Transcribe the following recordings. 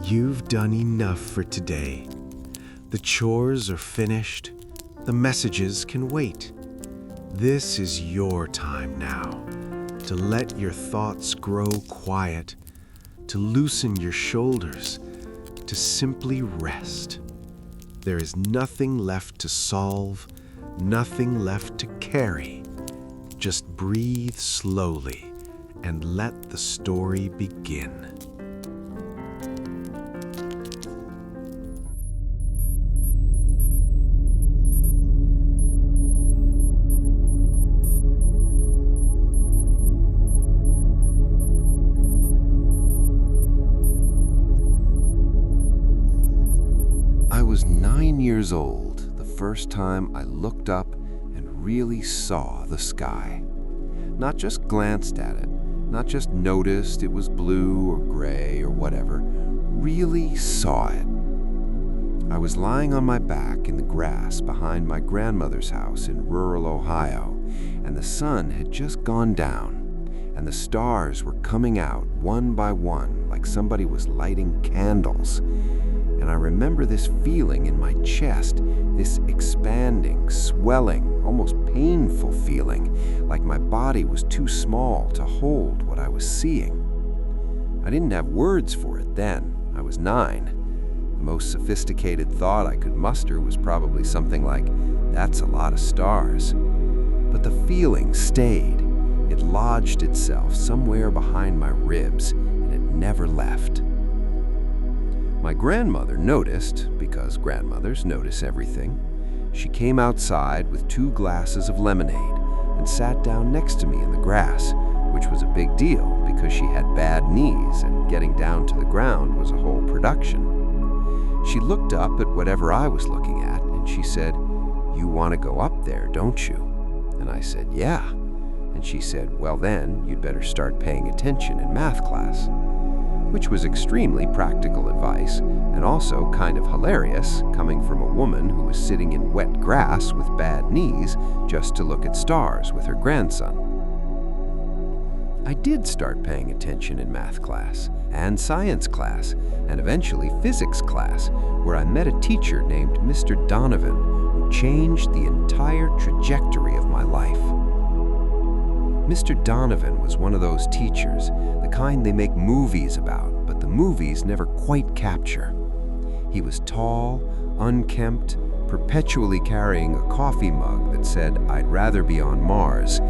You've done enough for today. The chores are finished. The messages can wait. This is your time now to let your thoughts grow quiet, to loosen your shoulders, to simply rest. There is nothing left to solve, nothing left to carry. Just breathe slowly and let the story begin. I was 9 years old the first time I looked up and really saw the sky. Not just glanced at it, not just noticed it was blue or gray or whatever, really saw it. I was lying on my back in the grass behind my grandmother's house in rural Ohio, and the sun had just gone down, and the stars were coming out one by one like somebody was lighting candles. And I remember this feeling in my chest, this expanding, swelling, almost painful feeling, like my body was too small to hold what I was seeing. I didn't have words for it then. I was 9. The most sophisticated thought I could muster was probably something like, "That's a lot of stars." But the feeling stayed. It lodged itself somewhere behind my ribs, and it never left. My grandmother noticed, because grandmothers notice everything. She came outside with 2 glasses of lemonade and sat down next to me in the grass, which was a big deal because she had bad knees and getting down to the ground was a whole production. She looked up at whatever I was looking at and she said, "You want to go up there, don't you?" And I said, "Yeah." And she said, "Well then, you'd better start paying attention in math class." Which was extremely practical advice, and also kind of hilarious, coming from a woman who was sitting in wet grass with bad knees just to look at stars with her grandson. I did start paying attention in math class, and science class, and eventually physics class, where I met a teacher named Mr. Donovan, who changed the entire trajectory of my life. Mr. Donovan was one of those teachers, the kind they make movies about, but the movies never quite capture. He was tall, unkempt, perpetually carrying a coffee mug that said, "I'd rather be on Mars,"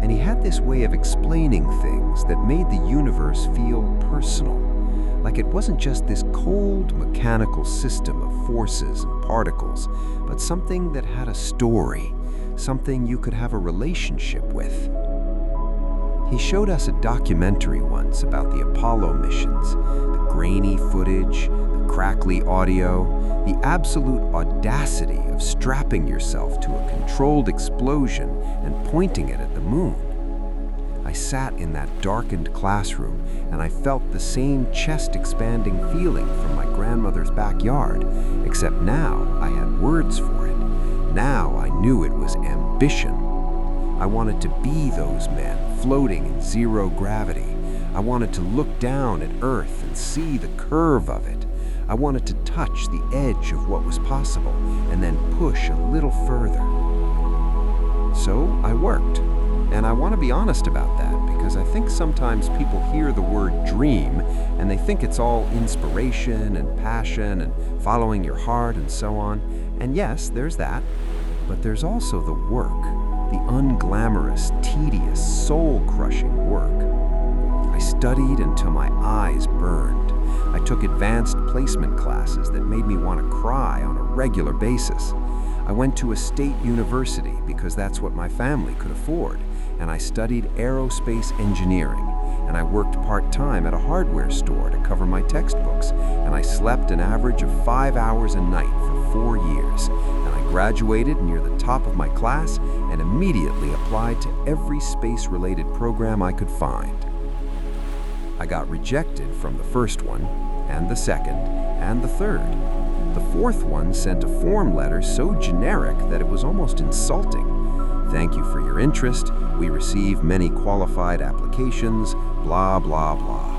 and he had this way of explaining things that made the universe feel personal, like it wasn't just this cold, mechanical system of forces and particles, but something that had a story, something you could have a relationship with. He showed us a documentary once about the Apollo missions, the grainy footage, the crackly audio, the absolute audacity of strapping yourself to a controlled explosion and pointing it at the moon. I sat in that darkened classroom and I felt the same chest-expanding feeling from my grandmother's backyard, except now I had words for it. Now I knew it was ambition. I wanted to be those men floating in zero gravity. I wanted to look down at Earth and see the curve of it. I wanted to touch the edge of what was possible and then push a little further. So I worked, and I want to be honest about that because I think sometimes people hear the word dream and they think it's all inspiration and passion and following your heart and so on. And yes, there's that, but there's also the work. The unglamorous, tedious, soul-crushing work. I studied until my eyes burned. I took advanced placement classes that made me want to cry on a regular basis. I went to a state university because that's what my family could afford, and I studied aerospace engineering, and I worked part-time at a hardware store to cover my textbooks, and I slept an average of 5 hours a night for 4 years, and I graduated near the top of my class and immediately applied to every space-related program I could find. I got rejected from the first one, and the second, and the third. The fourth one sent a form letter so generic that it was almost insulting. "Thank you for your interest. We receive many qualified applications, blah, blah, blah."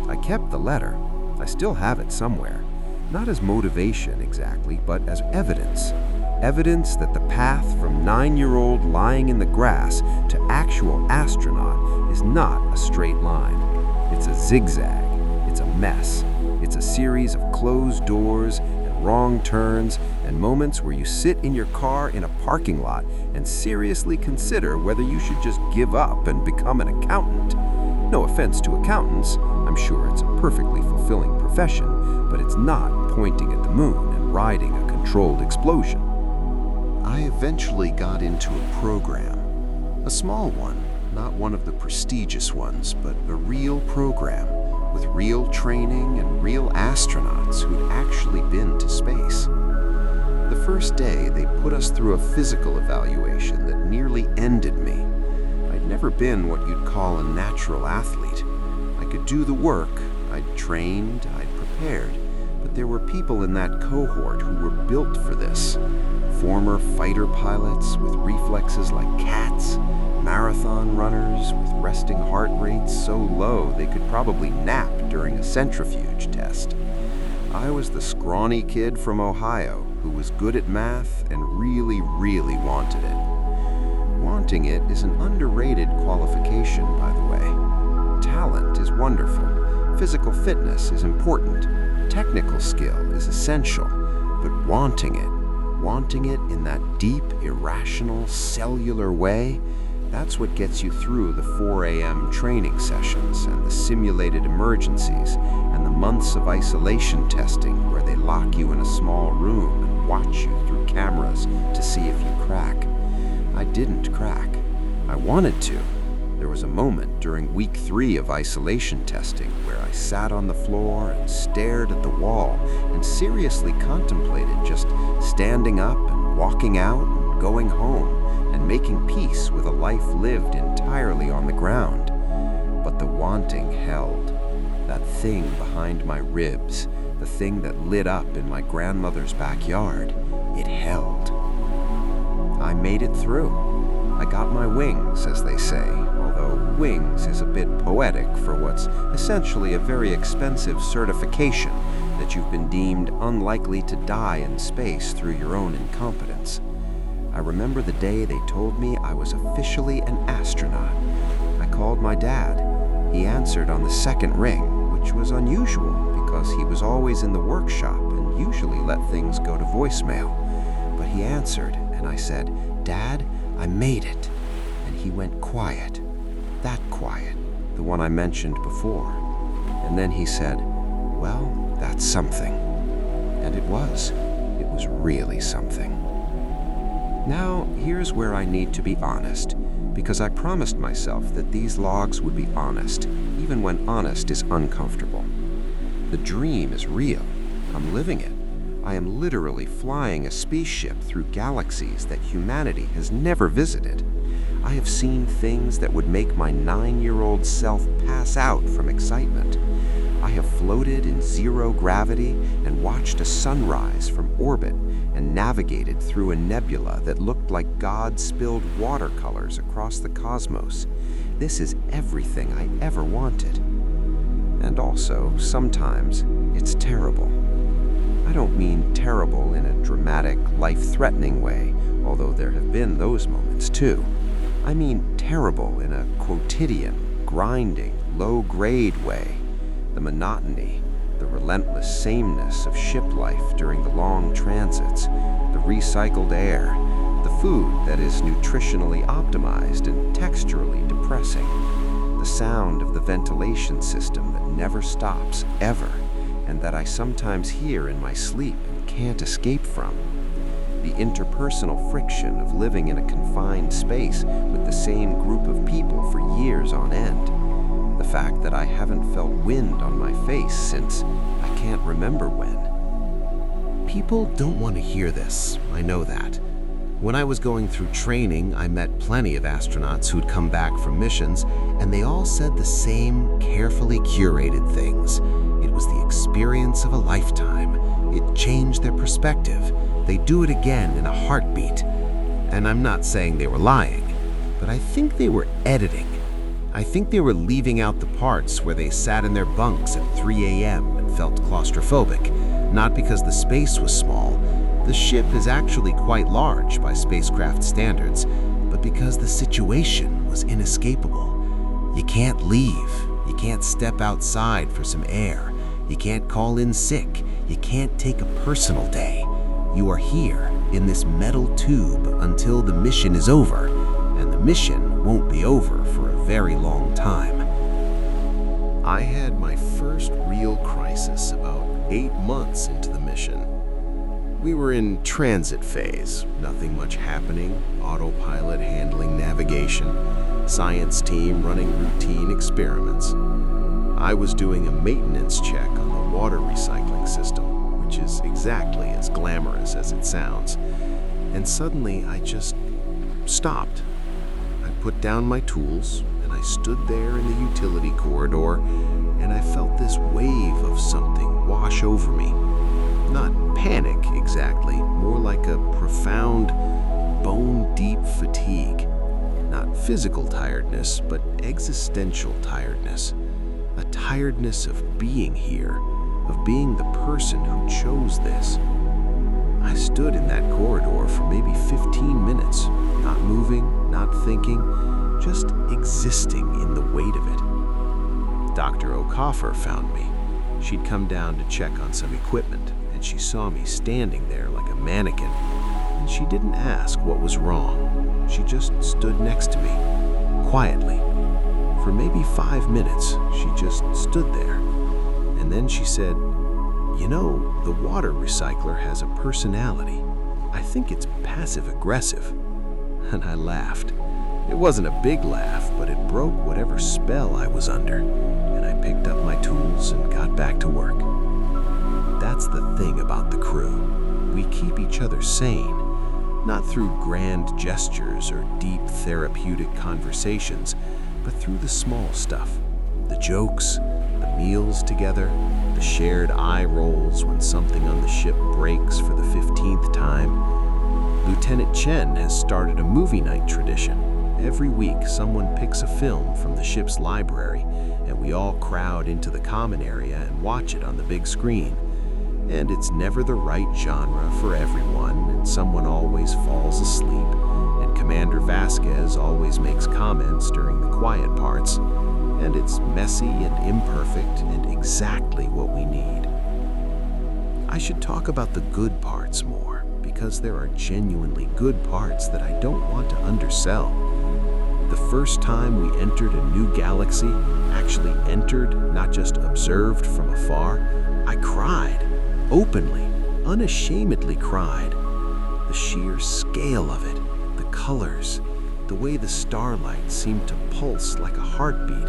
I kept the letter. I still have it somewhere. Not as motivation exactly, but as evidence. Evidence that the path from 9-year-old lying in the grass to actual astronaut is not a straight line. It's a zigzag. It's a mess. It's a series of closed doors and wrong turns and moments where you sit in your car in a parking lot and seriously consider whether you should just give up and become an accountant. No offense to accountants, I'm sure it's a perfectly fulfilling profession, but it's not pointing at the moon and riding a controlled explosion. I eventually got into a program. A small one, not one of the prestigious ones, but a real program with real training and real astronauts who'd actually been to space. The first day, they put us through a physical evaluation that nearly ended me. I'd never been what you'd call a natural athlete. I could do the work, I'd trained, I'd prepared, but there were people in that cohort who were built for this. Former fighter pilots with reflexes like cats, marathon runners with resting heart rates so low they could probably nap during a centrifuge test. I was the scrawny kid from Ohio who was good at math and really, really wanted it. Wanting it is an underrated qualification, by the way. Talent is wonderful. Physical fitness is important. Technical skill is essential. But wanting it in that deep, irrational, cellular way, that's what gets you through the 4 a.m. training sessions and the simulated emergencies and the months of isolation testing where they lock you in a small room and watch you through cameras to see if you crack. I didn't crack. I wanted to. There was a moment during week 3 of isolation testing where I sat on the floor and stared at the wall and seriously contemplated just standing up and walking out and going home and making peace with a life lived entirely on the ground. But the wanting held. That thing behind my ribs, the thing that lit up in my grandmother's backyard, it held. I made it through. I got my wings, as they say, although wings is a bit poetic for what's essentially a very expensive certification that you've been deemed unlikely to die in space through your own incompetence. I remember the day they told me I was officially an astronaut. I called my dad. He answered on the second ring, which was unusual because he was always in the workshop and usually let things go to voicemail. But he answered, and I said, "Dad, I made it." And he went quiet. That quiet, the one I mentioned before. And then he said, "Well, that's something." And it was. It was really something. Now, here's where I need to be honest, because I promised myself that these logs would be honest, even when honest is uncomfortable. The dream is real. I'm living it. I am literally flying a spaceship through galaxies that humanity has never visited. I have seen things that would make my 9-year-old self pass out from excitement. I have floated in zero gravity and watched a sunrise from orbit and navigated through a nebula that looked like God spilled watercolors across the cosmos. This is everything I ever wanted. And also, sometimes, it's terrible. I don't mean terrible in a dramatic, life-threatening way, although there have been those moments too. I mean terrible in a quotidian, grinding, low-grade way. The monotony, the relentless sameness of ship life during the long transits, the recycled air, the food that is nutritionally optimized and texturally depressing, the sound of the ventilation system that never stops, ever, and that I sometimes hear in my sleep and can't escape from, the interpersonal friction of living in a confined space with the same group of people for years on end, the fact that I haven't felt wind on my face since I can't remember when. People don't want to hear this, I know that. When I was going through training, I met plenty of astronauts who'd come back from missions, and they all said the same carefully curated things. It was the experience of a lifetime. It changed their perspective. They'd do it again in a heartbeat. And I'm not saying they were lying, but I think they were editing. I think they were leaving out the parts where they sat in their bunks at 3 a.m. and felt claustrophobic, not because the space was small. The ship is actually quite large by spacecraft standards, but because the situation was inescapable. You can't leave. You can't step outside for some air. You can't call in sick. You can't take a personal day. You are here in this metal tube until the mission is over, and the mission won't be over for a very long time. I had my first real crisis about 8 months into the mission. We were in transit phase, nothing much happening, autopilot handling navigation, science team running routine experiments. I was doing a maintenance check on the water recycling system, which is exactly as glamorous as it sounds. And suddenly I just stopped. I put down my tools and I stood there in the utility corridor, and I felt this wave of something wash over me. Not panic exactly, more like a profound, bone-deep fatigue. Not physical tiredness, but existential tiredness. A tiredness of being here, of being the person who chose this. I stood in that corridor for maybe 15 minutes, not moving, not thinking, just existing in the weight of it. Dr. O'Coffer found me. She'd come down to check on some equipment, and she saw me standing there like a mannequin, and she didn't ask what was wrong. She just stood next to me, quietly. For maybe 5 minutes, she just stood there. And then she said, "You know, the water recycler has a personality. I think it's passive-aggressive." And I laughed. It wasn't a big laugh, but it broke whatever spell I was under, and I picked up my tools and got back to work. That's the thing about the crew. We keep each other sane, not through grand gestures or deep therapeutic conversations, but through the small stuff. The jokes, the meals together, the shared eye rolls when something on the ship breaks for the 15th time. Lieutenant Chen has started a movie night tradition. Every week, someone picks a film from the ship's library, and we all crowd into the common area and watch it on the big screen. And it's never the right genre for everyone, and someone always falls asleep, and Commander Vasquez always makes comments during the quiet parts, and it's messy and imperfect and exactly what we need. I should talk about the good parts more, because there are genuinely good parts that I don't want to undersell. The first time we entered a new galaxy, actually entered, not just observed from afar, I cried, openly, unashamedly cried. The sheer scale of it, the colors, the way the starlight seemed to pulse like a heartbeat,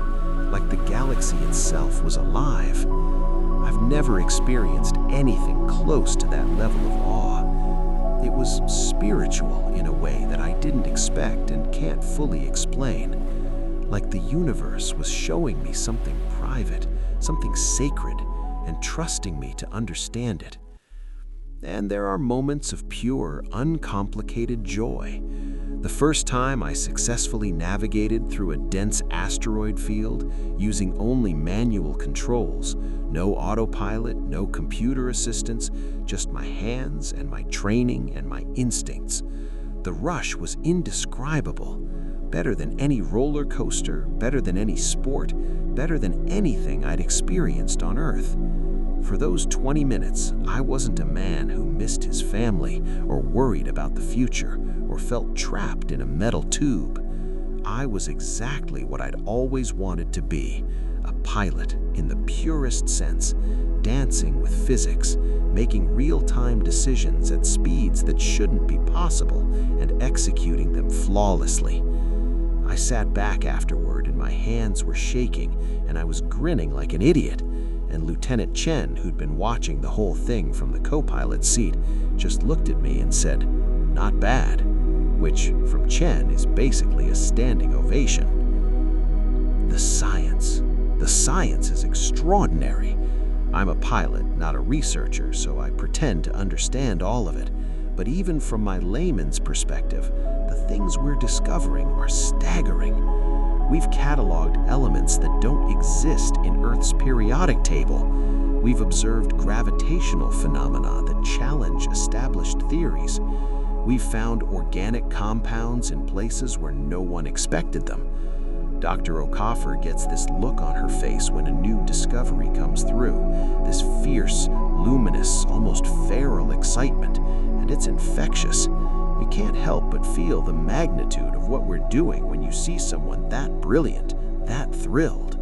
like the galaxy itself was alive. I've never experienced anything close to that level of awe. It was spiritual in a way that I didn't expect and can't fully explain. Like the universe was showing me something private, something sacred, and trusting me to understand it. And there are moments of pure, uncomplicated joy. The first time I successfully navigated through a dense asteroid field using only manual controls, no autopilot, no computer assistance, just my hands and my training and my instincts. The rush was indescribable, better than any roller coaster, better than any sport, better than anything I'd experienced on Earth. For those 20 minutes, I wasn't a man who missed his family or worried about the future or felt trapped in a metal tube. I was exactly what I'd always wanted to be, a pilot in the purest sense, dancing with physics, making real-time decisions at speeds that shouldn't be possible and executing them flawlessly. I sat back afterward and my hands were shaking and I was grinning like an idiot. And Lieutenant Chen, who'd been watching the whole thing from the co-pilot seat, just looked at me and said, "Not bad," which from Chen is basically a standing ovation. The science is extraordinary. I'm a pilot, not a researcher, so I pretend to understand all of it. But even from my layman's perspective, the things we're discovering are staggering. We've cataloged elements that don't exist in Earth's periodic table. We've observed gravitational phenomena that challenge established theories. We've found organic compounds in places where no one expected them. Dr. O'Coffer gets this look on her face when a new discovery comes through, this fierce, luminous, almost feral excitement, and it's infectious. You can't help but feel the magnitude of what we're doing when you see someone that brilliant, that thrilled.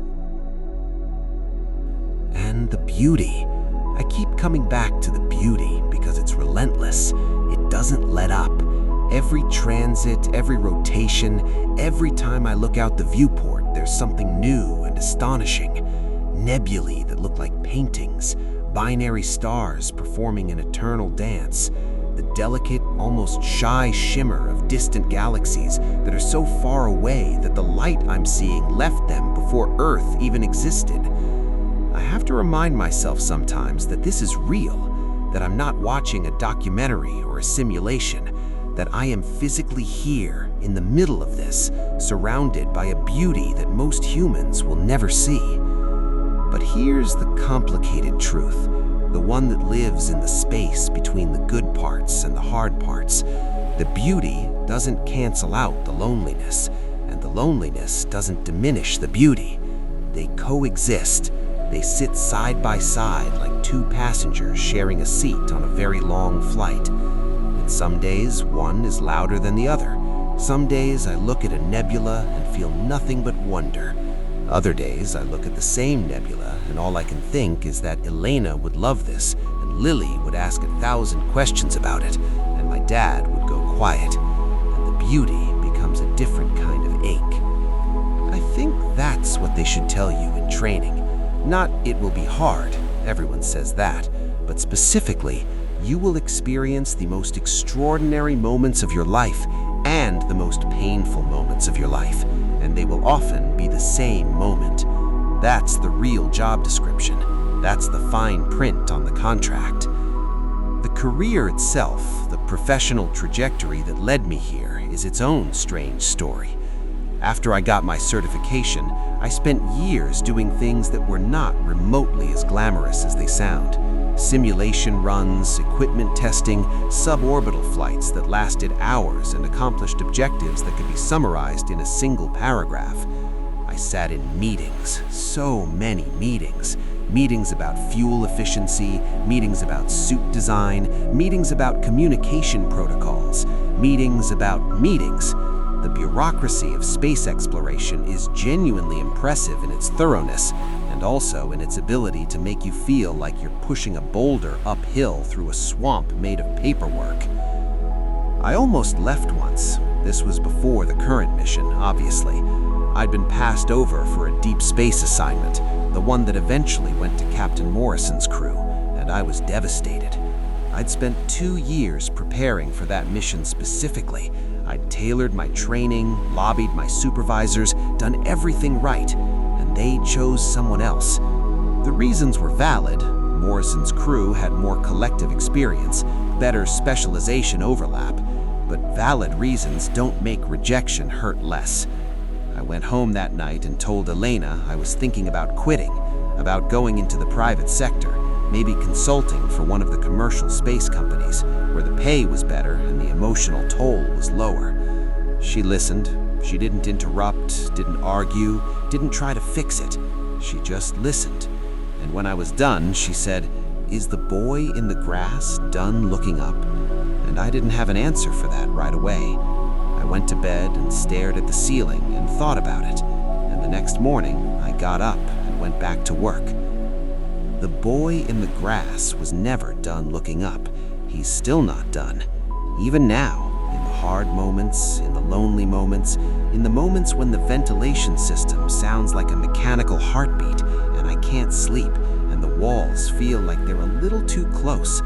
And the beauty. I keep coming back to the beauty because it's relentless. It doesn't let up. Every transit, every rotation, every time I look out the viewport, there's something new and astonishing. Nebulae that look like paintings, binary stars performing an eternal dance, the delicate, almost shy shimmer of distant galaxies that are so far away that the light I'm seeing left them before Earth even existed. I have to remind myself sometimes that this is real, that I'm not watching a documentary or a simulation, that I am physically here in the middle of this, surrounded by a beauty that most humans will never see. But here's the complicated truth, the one that lives in the space between the good parts and the hard parts. The beauty doesn't cancel out the loneliness, and the loneliness doesn't diminish the beauty. They coexist. They sit side by side like two passengers sharing a seat on a very long flight. And some days, one is louder than the other. Some days I look at a nebula and feel nothing but wonder. Other days I look at the same nebula and all I can think is that Elena would love this, and Lily would ask 1,000 questions about it, and my dad would go quiet, and the beauty becomes a different kind of ache. I think that's what they should tell you in training. Not it will be hard, everyone says that, but specifically, you will experience the most extraordinary moments of your life and the most painful moments of your life, and they will often be the same moment. That's the real job description. That's the fine print on the contract. The career itself, the professional trajectory that led me here, is its own strange story. After I got my certification, I spent years doing things that were not remotely as glamorous as they sound. Simulation runs, equipment testing, suborbital flights that lasted hours and accomplished objectives that could be summarized in a single paragraph. I sat in meetings, so many meetings. Meetings about fuel efficiency, meetings about suit design, meetings about communication protocols, meetings about meetings. The bureaucracy of space exploration is genuinely impressive in its thoroughness and also in its ability to make you feel like you're pushing a boulder uphill through a swamp made of paperwork. I almost left once. This was before the current mission, obviously. I'd been passed over for a deep space assignment, the one that eventually went to Captain Morrison's crew, and I was devastated. I'd spent 2 years preparing for that mission specifically. I'd tailored my training, lobbied my supervisors, done everything right, and they chose someone else. The reasons were valid. Morrison's crew had more collective experience, better specialization overlap, but valid reasons don't make rejection hurt less. I went home that night and told Elena I was thinking about quitting, about going into the private sector, maybe consulting for one of the commercial space companies, where the pay was better and the emotional toll was lower. She listened. She didn't interrupt, didn't argue, didn't try to fix it. She just listened. And when I was done, she said, "Is the boy in the grass done looking up?" And I didn't have an answer for that right away. I went to bed and stared at the ceiling and thought about it. And the next morning, I got up and went back to work. The boy in the grass was never done looking up. He's still not done. Even now, in the hard moments, in the lonely moments, in the moments when the ventilation system sounds like a mechanical heartbeat and I can't sleep and the walls feel like they're a little too close,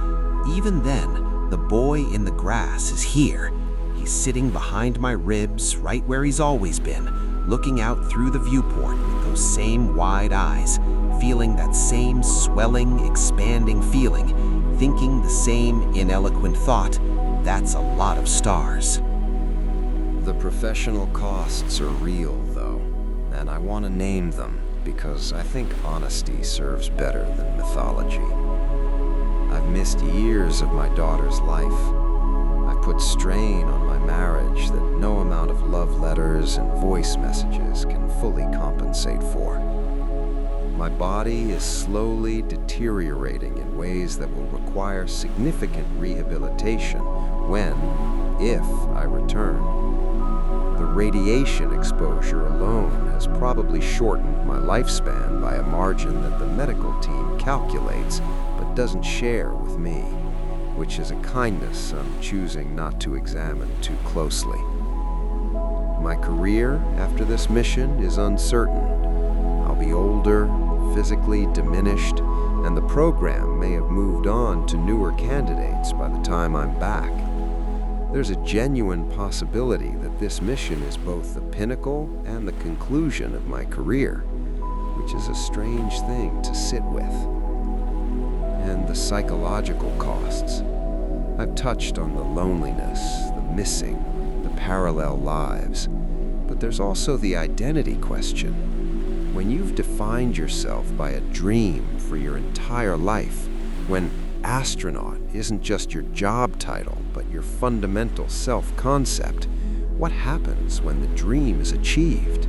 even then, the boy in the grass is here. He's sitting behind my ribs, right where he's always been, looking out through the viewport with those same wide eyes, feeling that same swelling, expanding feeling, thinking the same ineloquent thought. That's a lot of stars. The professional costs are real, though, and I want to name them because I think honesty serves better than mythology. I've missed years of my daughter's life. I've put strain on my marriage that no amount of love letters and voice messages can fully compensate for. My body is slowly deteriorating in ways that will require significant rehabilitation when, if I return. The radiation exposure alone has probably shortened my lifespan by a margin that the medical team calculates but doesn't share with me, which is a kindness I'm choosing not to examine too closely. My career after this mission is uncertain. I'll be older, physically diminished, and the program may have moved on to newer candidates by the time I'm back. There's a genuine possibility that this mission is both the pinnacle and the conclusion of my career, which is a strange thing to sit with. And the psychological costs. I've touched on the loneliness, the missing, the parallel lives, but there's also the identity question. When you've defined yourself by a dream for your entire life, when astronaut isn't just your job title, but your fundamental self-concept, what happens when the dream is achieved?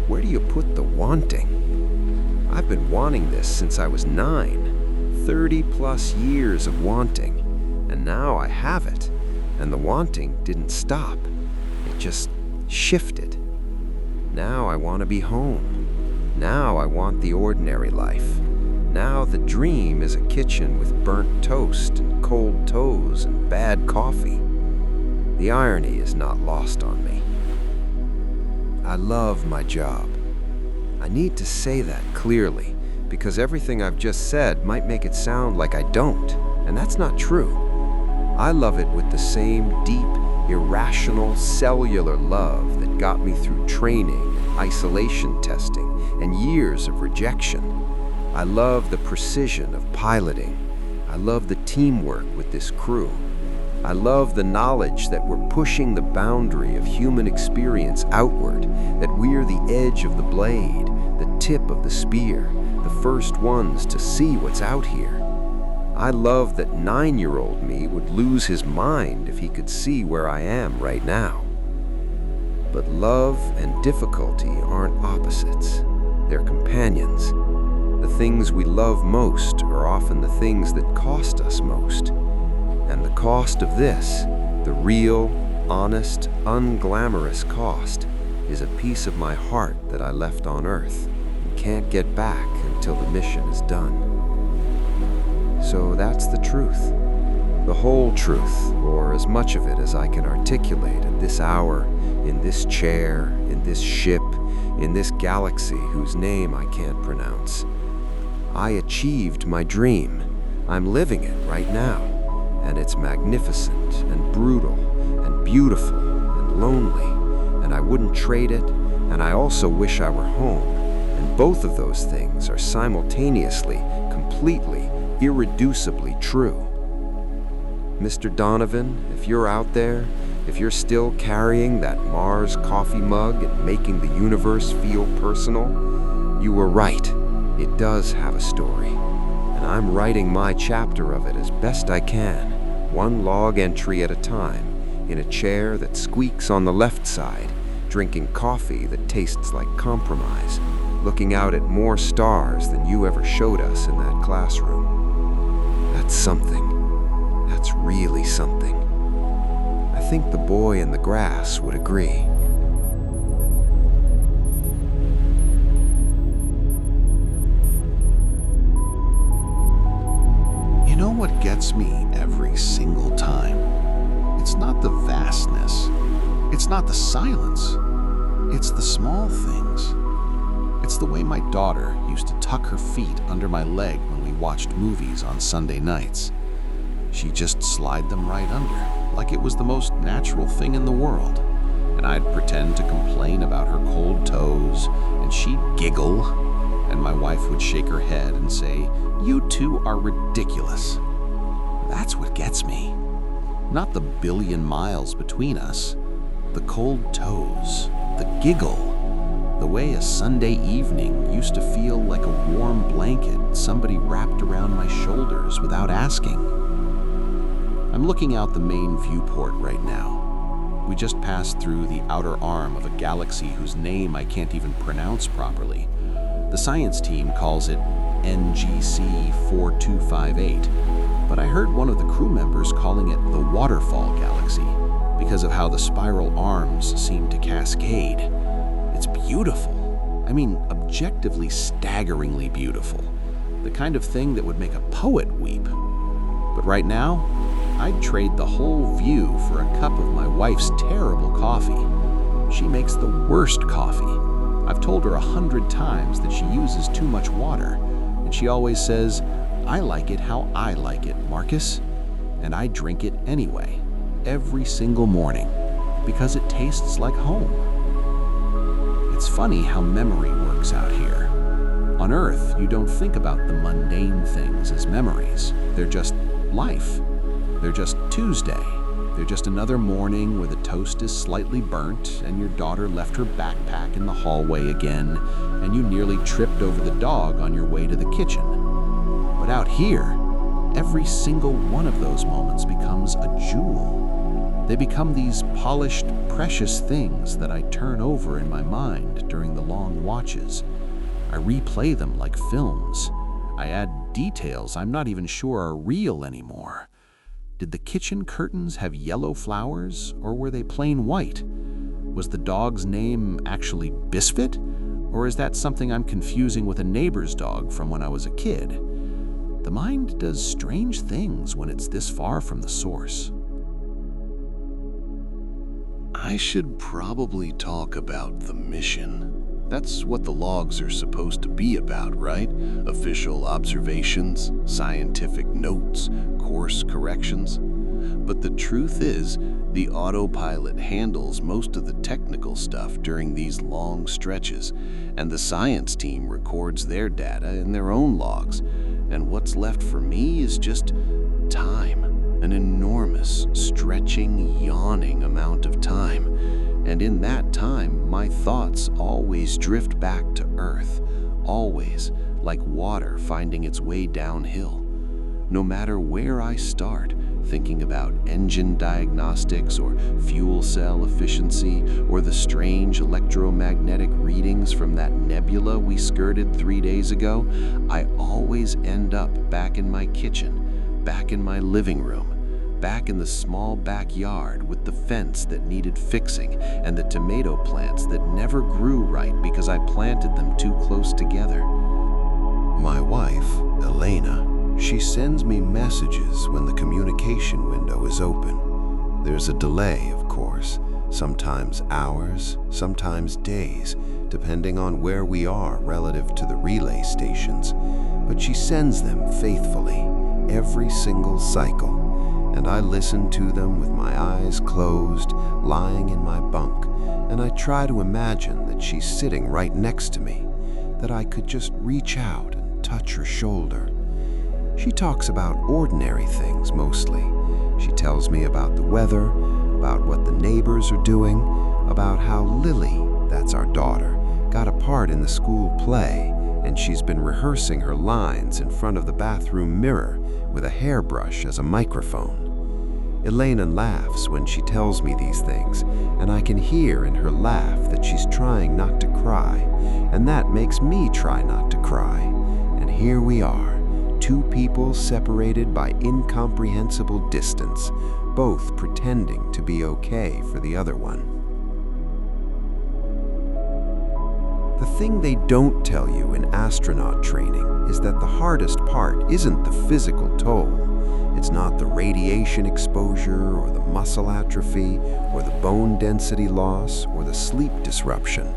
Where do you put the wanting? I've been wanting this since I was 9, 30+ years of wanting, and now I have it, and the wanting didn't stop. It just shifted. Now I want to be home. Now I want the ordinary life. Now the dream is a kitchen with burnt toast and cold toes and bad coffee. The irony is not lost on me. I love my job. I need to say that clearly, because everything I've just said might make it sound like I don't, and that's not true. I love it with the same deep, irrational, cellular love that got me through training, isolation testing, and years of rejection. I love the precision of piloting. I love the teamwork with this crew. I love the knowledge that we're pushing the boundary of human experience outward, that we're the edge of the blade, the tip of the spear, the first ones to see what's out here. I love that 9-year-old me would lose his mind if he could see where I am right now. But love and difficulty aren't opposites. They're companions. The things we love most are often the things that cost us most. And the cost of this, the real, honest, unglamorous cost, is a piece of my heart that I left on Earth and can't get back until the mission is done. So that's the truth. The whole truth, or as much of it as I can articulate at this hour, in this chair, in this ship, in this galaxy whose name I can't pronounce. I achieved my dream. I'm living it right now, and it's magnificent and brutal and beautiful and lonely, and I wouldn't trade it, and I also wish I were home, and both of those things are simultaneously, completely, irreducibly true. Mr. Donovan, if you're out there, if you're still carrying that Mars coffee mug and making the universe feel personal, you were right. It does have a story, and I'm writing my chapter of it as best I can, one log entry at a time, in a chair that squeaks on the left side, drinking coffee that tastes like compromise, looking out at more stars than you ever showed us in that classroom. That's something. That's really something. I think the boy in the grass would agree. You know what gets me every single time? It's not the vastness. It's not the silence. It's the small things. It's the way my daughter used to tuck her feet under my leg when we watched movies on Sunday nights. She'd just slide them right under, like it was the most natural thing in the world. And I'd pretend to complain about her cold toes, and she'd giggle, and my wife would shake her head and say, "You two are ridiculous." That's what gets me. Not the billion miles between us. The cold toes, the giggle, The way a Sunday evening used to feel like a warm blanket somebody wrapped around my shoulders without asking. I'm looking out the main viewport right now. We just passed through the outer arm of a galaxy whose name I can't even pronounce properly. The science team calls it NGC 4258, but I heard one of the crew members calling it the Waterfall Galaxy because of how the spiral arms seem to cascade. It's beautiful. I mean, objectively staggeringly beautiful. The kind of thing that would make a poet weep. But right now, I'd trade the whole view for a cup of my wife's terrible coffee. She makes the worst coffee. I've told her 100 times that she uses too much water, and she always says, "I like it how I like it, Marcus." And I drink it anyway, every single morning, because it tastes like home. It's funny how memory works out here. On Earth, you don't think about the mundane things as memories. They're just life. They're just Tuesday. They're just another morning where the toast is slightly burnt and your daughter left her backpack in the hallway again and you nearly tripped over the dog on your way to the kitchen. But out here, every single one of those moments becomes a jewel. They become these polished, precious things that I turn over in my mind during the long watches. I replay them like films. I add details I'm not even sure are real anymore. Did the kitchen curtains have yellow flowers, or were they plain white? Was the dog's name actually Biscuit, or is that something I'm confusing with a neighbor's dog from when I was a kid? The mind does strange things when it's this far from the source. I should probably talk about the mission. That's what the logs are supposed to be about, right? Official observations, scientific notes, course corrections. But the truth is, the autopilot handles most of the technical stuff during these long stretches, and the science team records their data in their own logs. And what's left for me is just time, an enormous, stretching, yawning amount of time. And in that time, my thoughts always drift back to Earth, always, like water finding its way downhill. No matter where I start, thinking about engine diagnostics or fuel cell efficiency or the strange electromagnetic readings from that nebula we skirted 3 days ago, I always end up back in my kitchen, back in my living room, back in the small backyard with the fence that needed fixing and the tomato plants that never grew right because I planted them too close together. My wife, Elena, she sends me messages when the communication window is open. There's a delay, of course, sometimes hours, sometimes days, depending on where we are relative to the relay stations, but she sends them faithfully, every single cycle. And I listen to them with my eyes closed, lying in my bunk, and I try to imagine that she's sitting right next to me, that I could just reach out and touch her shoulder. She talks about ordinary things mostly. She tells me about the weather, about what the neighbors are doing, about how Lily, that's our daughter, got a part in the school play, and she's been rehearsing her lines in front of the bathroom mirror with a hairbrush as a microphone. Elena laughs when she tells me these things, and I can hear in her laugh that she's trying not to cry, and that makes me try not to cry. And here we are, two people separated by incomprehensible distance, both pretending to be okay for the other one. The thing they don't tell you in astronaut training is that the hardest part isn't the physical toll. It's not the radiation exposure or the muscle atrophy or the bone density loss or the sleep disruption.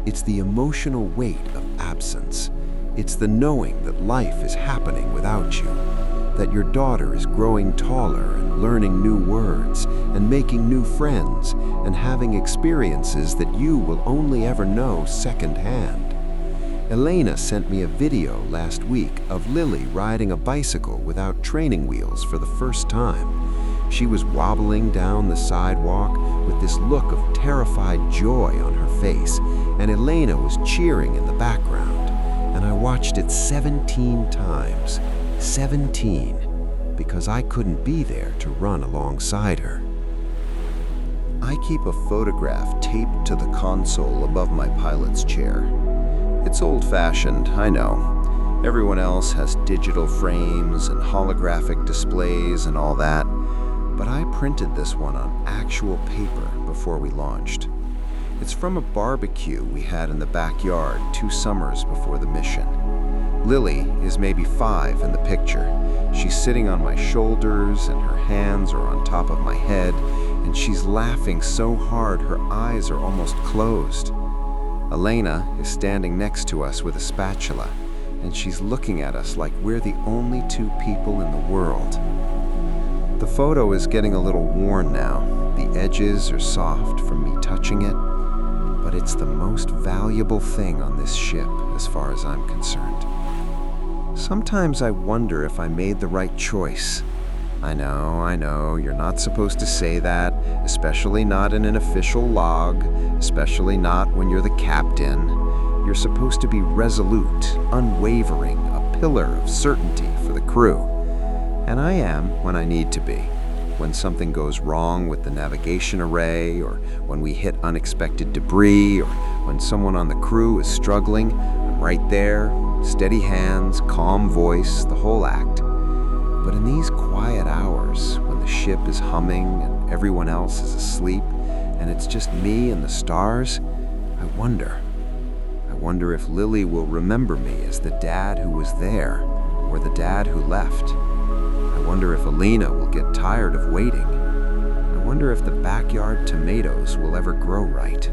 It's the emotional weight of absence. It's the knowing that life is happening without you, that your daughter is growing taller and learning new words and making new friends and having experiences that you will only ever know secondhand. Elena sent me a video last week of Lily riding a bicycle without training wheels for the first time. She was wobbling down the sidewalk with this look of terrified joy on her face, and Elena was cheering in the background, and I watched it 17 times. 17, because I couldn't be there to run alongside her. I keep a photograph taped to the console above my pilot's chair. It's old-fashioned, I know. Everyone else has digital frames and holographic displays and all that, but I printed this one on actual paper before we launched. It's from a barbecue we had in the backyard 2 summers before the mission. Lily is maybe 5 in the picture. She's sitting on my shoulders and her hands are on top of my head, and she's laughing so hard her eyes are almost closed. Elena is standing next to us with a spatula, and she's looking at us like we're the only 2 people in the world. The photo is getting a little worn now. The edges are soft from me touching it, but it's the most valuable thing on this ship as far as I'm concerned. Sometimes I wonder if I made the right choice. I know, you're not supposed to say that, especially not in an official log, especially not when you're the captain. You're supposed to be resolute, unwavering, a pillar of certainty for the crew. And I am when I need to be. When something goes wrong with the navigation array, or when we hit unexpected debris, or when someone on the crew is struggling, I'm right there, steady hands, calm voice, the whole act. But in these quiet hours, when the ship is humming and everyone else is asleep, and it's just me and the stars, I wonder if Lily will remember me as the dad who was there, or the dad who left. I wonder if Elena will get tired of waiting. I wonder if the backyard tomatoes will ever grow right.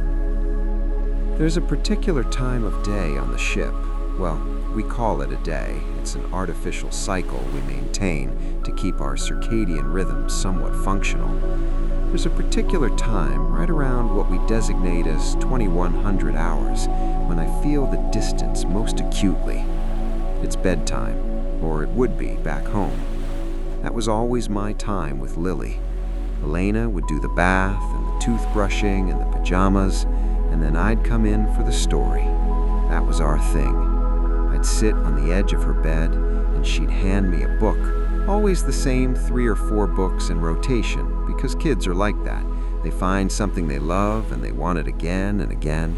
There's a particular time of day on the ship. Well, we call it a day. It's an artificial cycle we maintain to keep our circadian rhythms somewhat functional. There's a particular time right around what we designate as 2100 hours when I feel the distance most acutely. It's bedtime, or it would be back home. That was always my time with Lily. Elena would do the bath and the toothbrushing and the pajamas, and then I'd come in for the story. That was our thing. I'd sit on the edge of her bed, and she'd hand me a book, always the same 3 or 4 books in rotation, because kids are like that. They find something they love, and they want it again and again.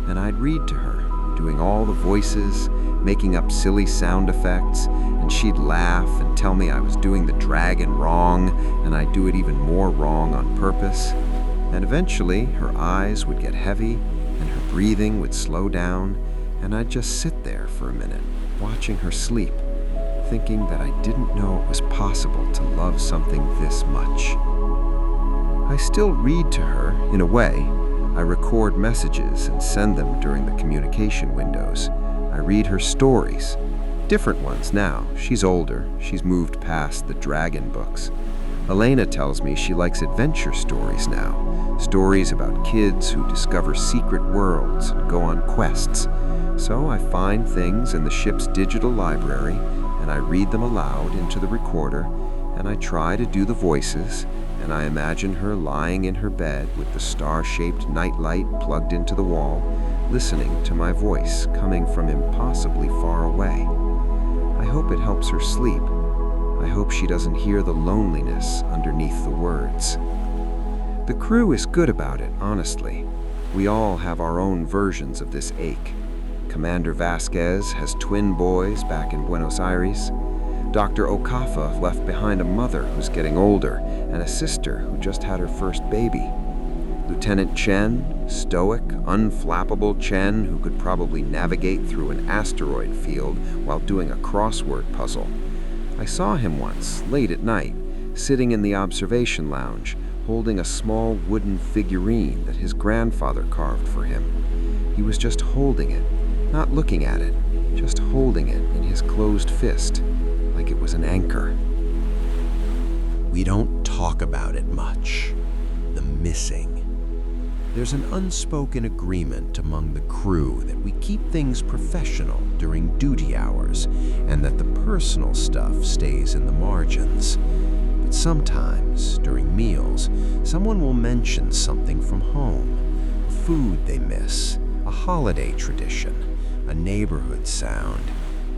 And I'd read to her, doing all the voices, making up silly sound effects, and she'd laugh and tell me I was doing the dragon wrong, and I'd do it even more wrong on purpose. And eventually, her eyes would get heavy, and her breathing would slow down, and I'd just sit there for a minute, watching her sleep, thinking that I didn't know it was possible to love something this much. I still read to her, in a way. I record messages and send them during the communication windows. I read her stories, different ones now. She's older, she's moved past the dragon books. Elena tells me she likes adventure stories now, stories about kids who discover secret worlds and go on quests. So I find things in the ship's digital library, and I read them aloud into the recorder, and I try to do the voices, and I imagine her lying in her bed with the star-shaped nightlight plugged into the wall, listening to my voice coming from impossibly far away. I hope it helps her sleep. I hope she doesn't hear the loneliness underneath the words. The crew is good about it, honestly. We all have our own versions of this ache. Commander Vasquez has twin boys back in Buenos Aires. Dr. Okafa left behind a mother who's getting older and a sister who just had her first baby. Lieutenant Chen, stoic, unflappable Chen who could probably navigate through an asteroid field while doing a crossword puzzle. I saw him once, late at night, sitting in the observation lounge, holding a small wooden figurine that his grandfather carved for him. He was just holding it, not looking at it, just holding it in his closed fist, like it was an anchor. We don't talk about it much. The missing. There's an unspoken agreement among the crew that we keep things professional during duty hours and that the personal stuff stays in the margins. But sometimes, during meals, someone will mention something from home, a food they miss, a holiday tradition, a neighborhood sound,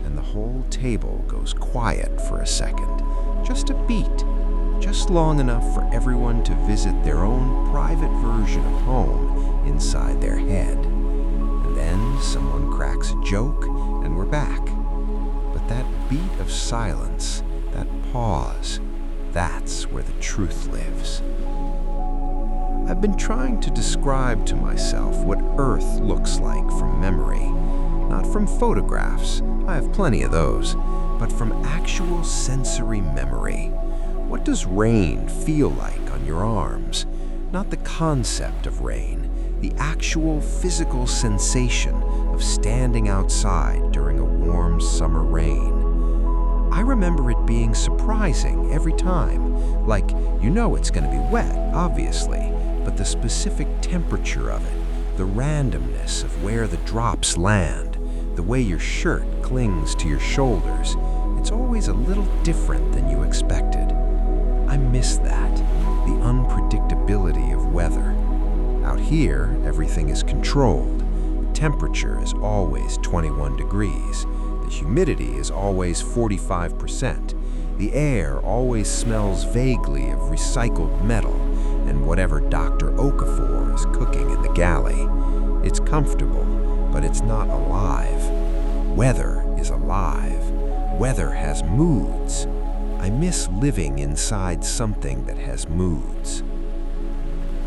and the whole table goes quiet for a second. Just a beat, just long enough for everyone to visit their own private version of home inside their head. And then someone cracks a joke, and we're back. But that beat of silence, that pause, that's where the truth lives. I've been trying to describe to myself what Earth looks like from memory. Not from photographs, I have plenty of those, but from actual sensory memory. What does rain feel like on your arms? Not the concept of rain, the actual physical sensation of standing outside during a warm summer rain. I remember it being surprising every time, like you know it's going to be wet, obviously, but the specific temperature of it, the randomness of where the drops land, the way your shirt clings to your shoulders, it's always a little different than you expected. I miss that, the unpredictability of weather. Out here, everything is controlled. The temperature is always 21 degrees. The humidity is always 45%. The air always smells vaguely of recycled metal and whatever Dr. Okafor is cooking in the galley. It's comfortable, but it's not alive. Weather is alive. Weather has moods. I miss living inside something that has moods.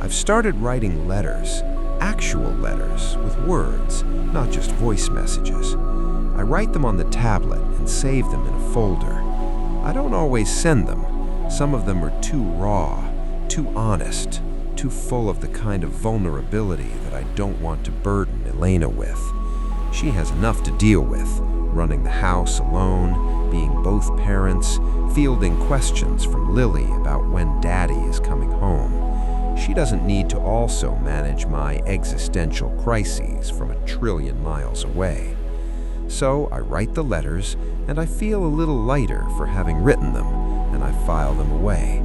I've started writing letters, actual letters, with words, not just voice messages. I write them on the tablet and save them in a folder. I don't always send them. Some of them are too raw, too honest, too full of the kind of vulnerability that I don't want to burden Elena with. She has enough to deal with, running the house alone, being both parents, fielding questions from Lily about when Daddy is coming home. She doesn't need to also manage my existential crises from 1,000,000,000 miles away. So I write the letters, and I feel a little lighter for having written them, and I file them away.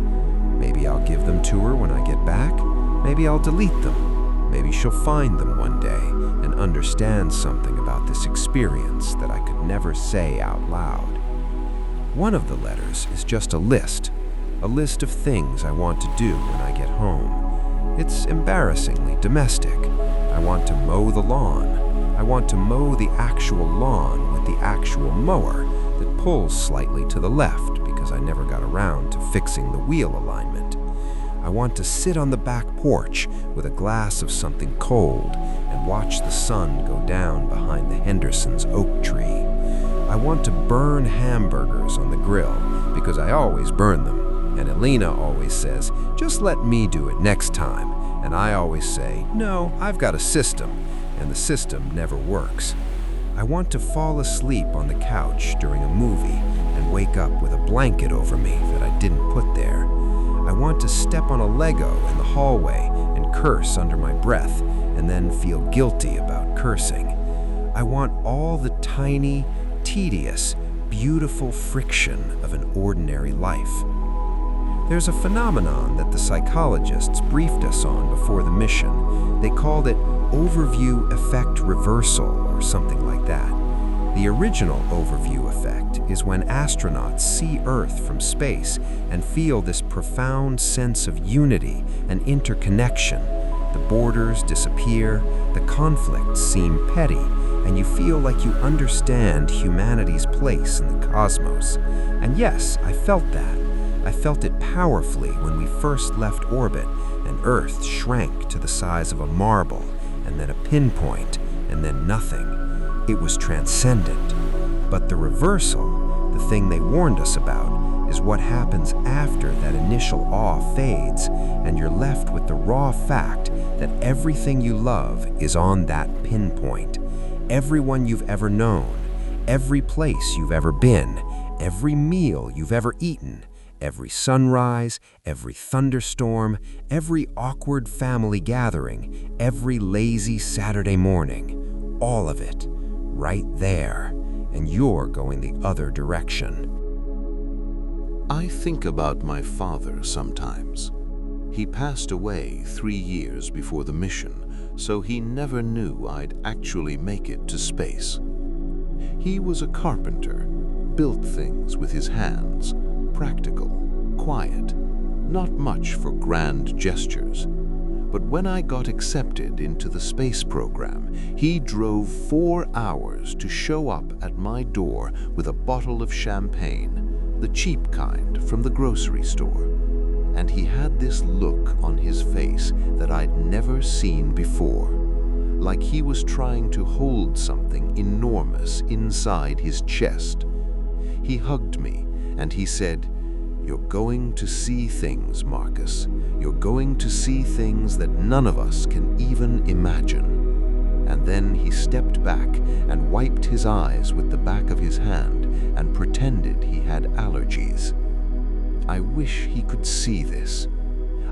Maybe I'll give them to her when I get back. Maybe I'll delete them. Maybe she'll find them one day and understand something about this experience that I could never say out loud. One of the letters is just a list of things I want to do when I get home. It's embarrassingly domestic. I want to mow the lawn. I want to mow the actual lawn with the actual mower that pulls slightly to the left because I never got around to fixing the wheel alignment. I want to sit on the back porch with a glass of something cold and watch the sun go down behind the Henderson's oak tree. I want to burn hamburgers on the grill because I always burn them, and Elena always says, "Just let me do it next time," and I always say, "No, I've got a system," and the system never works. I want to fall asleep on the couch during a movie and wake up with a blanket over me that I didn't put there. I want to step on a Lego in the hallway and curse under my breath and then feel guilty about cursing. I want all the tiny, tedious, beautiful friction of an ordinary life. There's a phenomenon that the psychologists briefed us on before the mission. They called it overview effect reversal or something like that. The original overview effect is when astronauts see Earth from space and feel this profound sense of unity and interconnection. The borders disappear, the conflicts seem petty, and you feel like you understand humanity's place in the cosmos. And yes, I felt that. I felt it powerfully when we first left orbit and Earth shrank to the size of a marble, and then a pinpoint, and then nothing. It was transcendent. But the reversal, the thing they warned us about, is what happens after that initial awe fades and you're left with the raw fact that everything you love is on that pinpoint. Everyone you've ever known, every place you've ever been, every meal you've ever eaten, every sunrise, every thunderstorm, every awkward family gathering, every lazy Saturday morning, all of it, right there, and you're going the other direction. I think about my father sometimes. He passed away 3 years before the mission, so he never knew I'd actually make it to space. He was a carpenter, built things with his hands, practical, quiet, not much for grand gestures. But when I got accepted into the space program, he drove 4 hours to show up at my door with a bottle of champagne, the cheap kind from the grocery store. And he had this look on his face that I'd never seen before, like he was trying to hold something enormous inside his chest. He hugged me and he said, "You're going to see things, Marcus. You're going to see things that none of us can even imagine." And then he stepped back and wiped his eyes with the back of his hand and pretended he had allergies. I wish he could see this.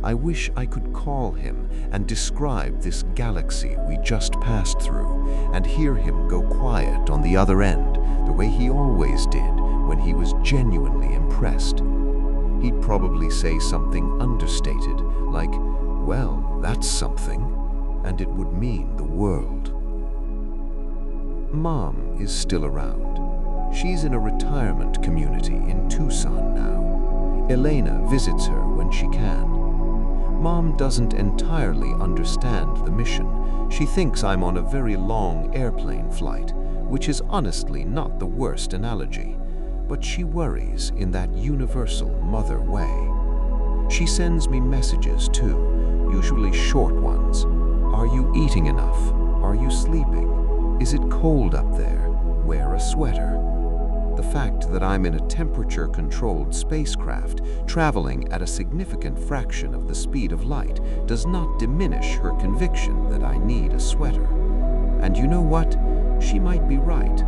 I wish I could call him and describe this galaxy we just passed through and hear him go quiet on the other end, the way he always did when he was genuinely impressed. He'd probably say something understated, like, "Well, that's something," and it would mean the world. Mom is still around. She's in a retirement community in Tucson now. Elena visits her when she can. Mom doesn't entirely understand the mission. She thinks I'm on a very long airplane flight, which is honestly not the worst analogy. But she worries in that universal mother way. She sends me messages too, usually short ones. "Are you eating enough? Are you sleeping? Is it cold up there? Wear a sweater." The fact that I'm in a temperature-controlled spacecraft traveling at a significant fraction of the speed of light does not diminish her conviction that I need a sweater. And you know what? She might be right.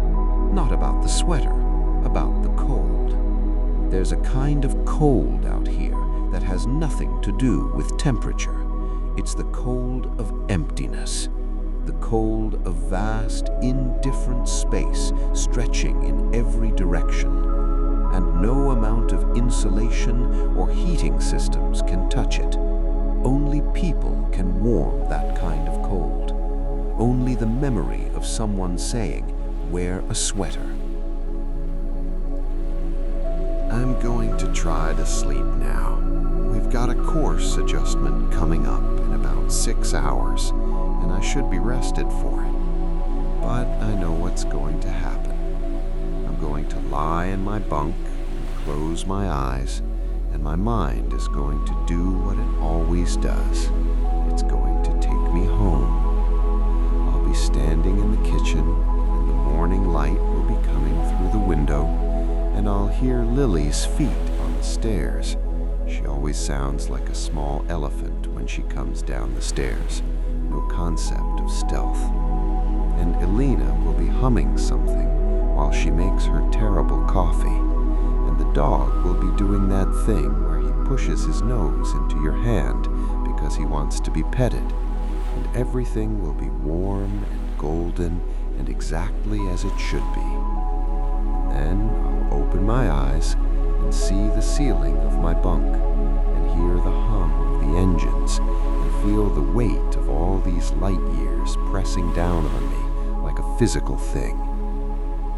Not about the sweater. About the cold. There's a kind of cold out here that has nothing to do with temperature. It's the cold of emptiness, the cold of vast, indifferent space stretching in every direction, and no amount of insulation or heating systems can touch it. Only people can warm that kind of cold. Only the memory of someone saying, "Wear a sweater." I'm going to try to sleep now. We've got a course adjustment coming up in about 6 hours, and I should be rested for it. But I know what's going to happen. I'm going to lie in my bunk and close my eyes, and my mind is going to do what it always does. It's going to take me home. I'll be standing in the kitchen, and the morning light will be coming through the window, and I'll hear Lily's feet on the stairs. She always sounds like a small elephant when she comes down the stairs. No concept of stealth. And Elena will be humming something while she makes her terrible coffee. And the dog will be doing that thing where he pushes his nose into your hand because he wants to be petted. And everything will be warm and golden and exactly as it should be. And then I'll open my eyes and see the ceiling of my bunk and hear the hum of the engines and feel the weight of all these light years pressing down on me like a physical thing.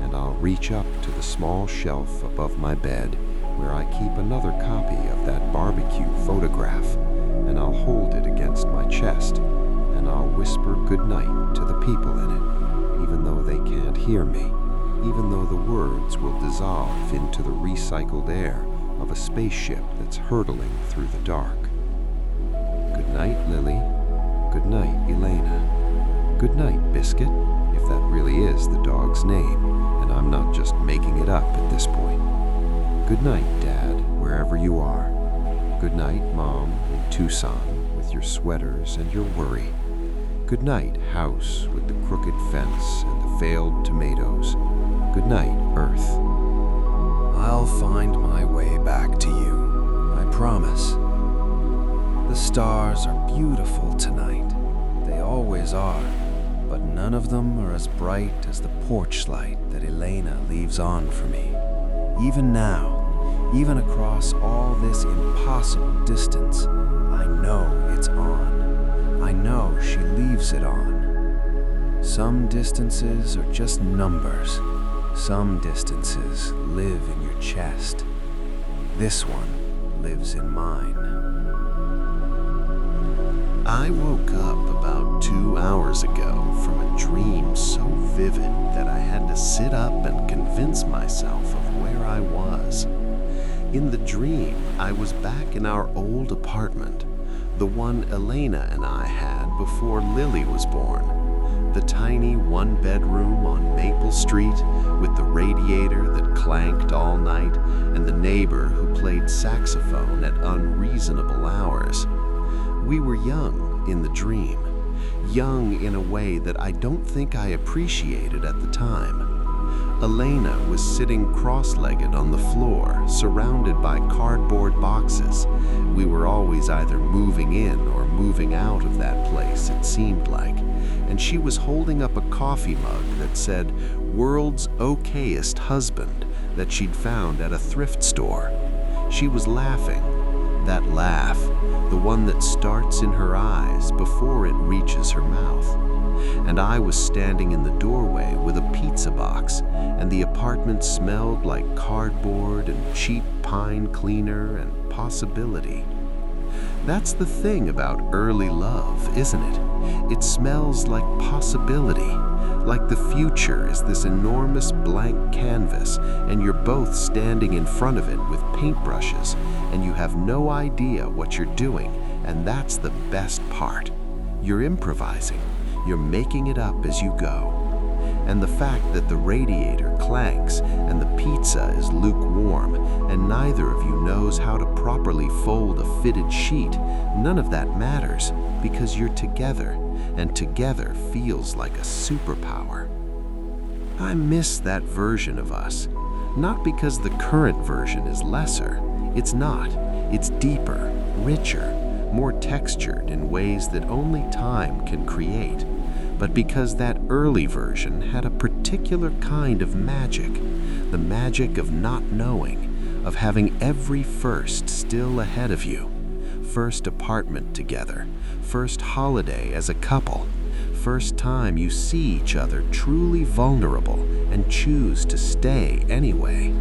And I'll reach up to the small shelf above my bed where I keep another copy of that barbecue photograph, and I'll hold it against my chest, and I'll whisper goodnight to the people in it, even though they can't hear me. Even though the words will dissolve into the recycled air of a spaceship that's hurtling through the dark. Good night, Lily. Good night, Elena. Good night, Biscuit, if that really is the dog's name, and I'm not just making it up at this point. Good night, Dad, wherever you are. Good night, Mom, in Tucson, with your sweaters and your worry. Good night, house with the crooked fence and the failed tomatoes. Good night, Earth. I'll find my way back to you, I promise. The stars are beautiful tonight. They always are, but none of them are as bright as the porch light that Elena leaves on for me. Even now, Even across all this impossible distance, I know it's on. I know she leaves it on. Some distances are just numbers. Some distances live in your chest. This one lives in mine. I woke up about 2 hours ago from a dream so vivid that I had to sit up and convince myself of where I was. In the dream, I was back in our old apartment, the one Elena and I had before Lily was born. The tiny one-bedroom on Maple Street with the radiator that clanked all night and the neighbor who played saxophone at unreasonable hours. We were young in the dream, young in a way that I don't think I appreciated at the time. Elena was sitting cross-legged on the floor, surrounded by cardboard boxes. We were always either moving in or moving out of that place, it seemed like. And she was holding up a coffee mug that said, "World's Okayest Husband," that she'd found at a thrift store. She was laughing. That laugh, the one that starts in her eyes before it reaches her mouth. And I was standing in the doorway with a pizza box, and the apartment smelled like cardboard and cheap pine cleaner and possibility. That's the thing about early love, isn't it? It smells like possibility, like the future is this enormous blank canvas, and you're both standing in front of it with paintbrushes, and you have no idea what you're doing, and that's the best part. You're improvising. You're making it up as you go. And the fact that the radiator clanks and the pizza is lukewarm and neither of you knows how to properly fold a fitted sheet, none of that matters because you're together, and together feels like a superpower. I miss that version of us, not because the current version is lesser. It's not. It's deeper, richer, more textured in ways that only time can create, but because that early version had a particular kind of magic, the magic of not knowing, of having every first still ahead of you. First apartment together, first holiday as a couple, first time you see each other truly vulnerable and choose to stay anyway.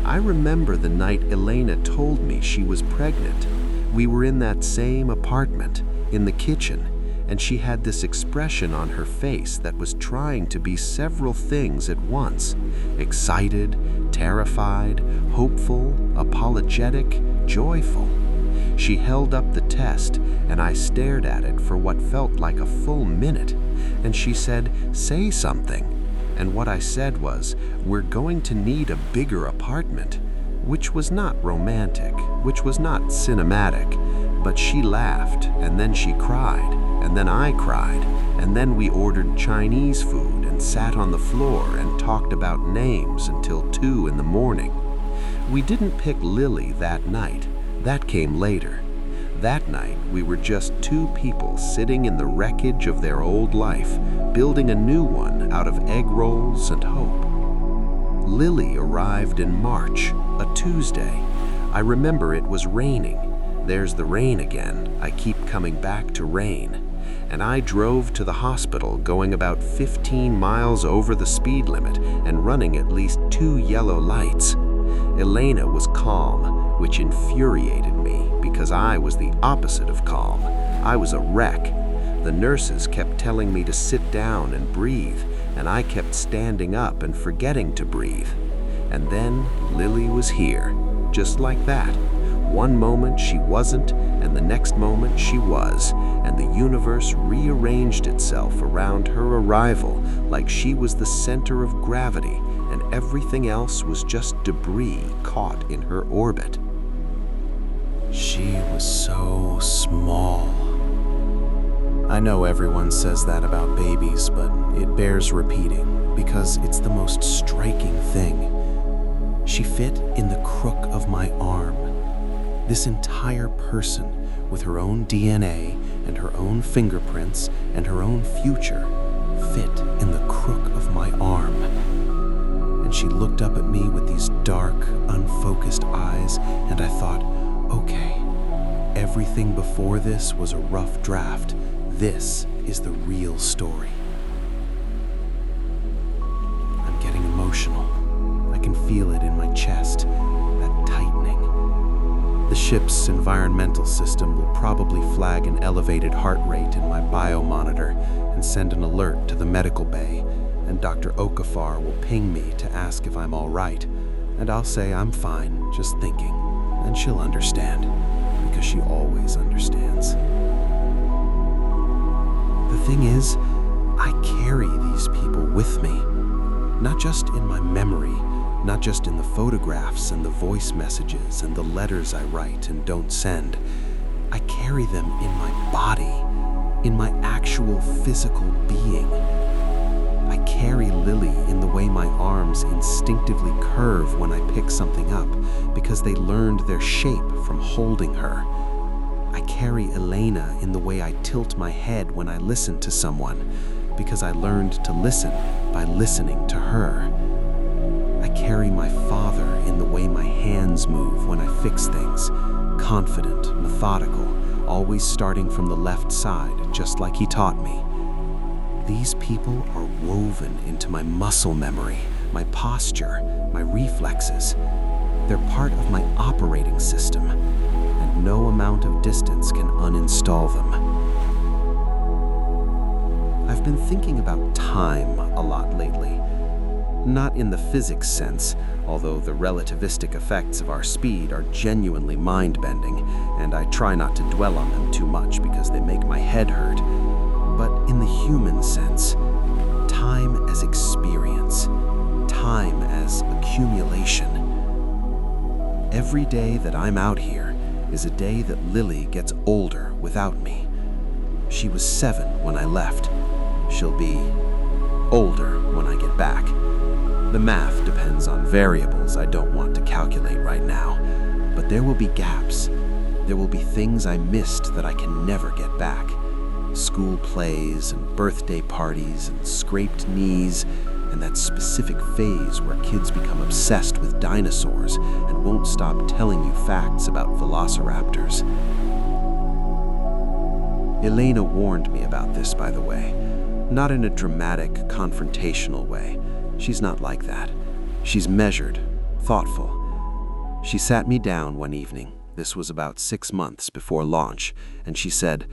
I remember the night Elena told me she was pregnant. We were in that same apartment, in the kitchen, and she had this expression on her face that was trying to be several things at once: excited, terrified, hopeful, apologetic, joyful. She held up the test, and I stared at it for what felt like a full minute, and she said, "Say something." And what I said was, "We're going to need a bigger apartment," which was not romantic, which was not cinematic, but she laughed, and then she cried, and then I cried, and then we ordered Chinese food and sat on the floor and talked about names until 2 in the morning. We didn't pick Lily that night. That came later. That night, we were just two people sitting in the wreckage of their old life, building a new one out of egg rolls and hope. Lily arrived in March, a Tuesday. I remember it was raining. There's the rain again. I keep coming back to rain. And I drove to the hospital going about 15 miles over the speed limit and running at least 2 yellow lights. Elena was calm, which infuriated me because I was the opposite of calm. I was a wreck. The nurses kept telling me to sit down and breathe, and I kept standing up and forgetting to breathe. And then Lily was here, just like that. One moment she wasn't, and the next moment she was, and the universe rearranged itself around her arrival like she was the center of gravity, and everything else was just debris caught in her orbit. She was so small. I know everyone says that about babies, but it bears repeating because it's the most striking thing. She fit in the crook of my arm. This entire person, with her own DNA and her own fingerprints and her own future, fit in the crook of my arm. and she looked up at me with these dark, unfocused eyes, and I thought, okay, everything before this was a rough draft. This is the real story. I'm getting emotional. I can feel it in my chest, that tightening. The ship's environmental system will probably flag an elevated heart rate in my biomonitor and send an alert to the medical bay, and Dr. Okafor will ping me to ask if I'm all right, and I'll say I'm fine, just thinking, and she'll understand, because she always understands. The thing is, I carry these people with me, not just in my memory, not just in the photographs and the voice messages and the letters I write and don't send. I carry them in my body, in my actual physical being. I carry Lily in the way my arms instinctively curve when I pick something up because they learned their shape from holding her. I carry Elena in the way I tilt my head when I listen to someone because I learned to listen by listening to her. I carry my father in the way my hands move when I fix things, confident, methodical, always starting from the left side, just like he taught me. These people are woven into my muscle memory, my posture, my reflexes. They're part of my operating system, and no amount of distance can uninstall them. I've been thinking about time a lot lately. Not in the physics sense, although the relativistic effects of our speed are genuinely mind-bending, and I try not to dwell on them too much because they make my head hurt. But in the human sense, time as experience, time as accumulation. Every day that I'm out here is a day that Lily gets older without me. She was 7 when I left. She'll be older when I get back. The math depends on variables I don't want to calculate right now, but there will be gaps. There will be things I missed that I can never get back. School plays and birthday parties and scraped knees and that specific phase where kids become obsessed with dinosaurs and won't stop telling you facts about velociraptors. Elena warned me about this, by the way, not in a dramatic, confrontational way. She's not like that. She's measured, thoughtful. She sat me down one evening, this was about 6 months before launch, and she said,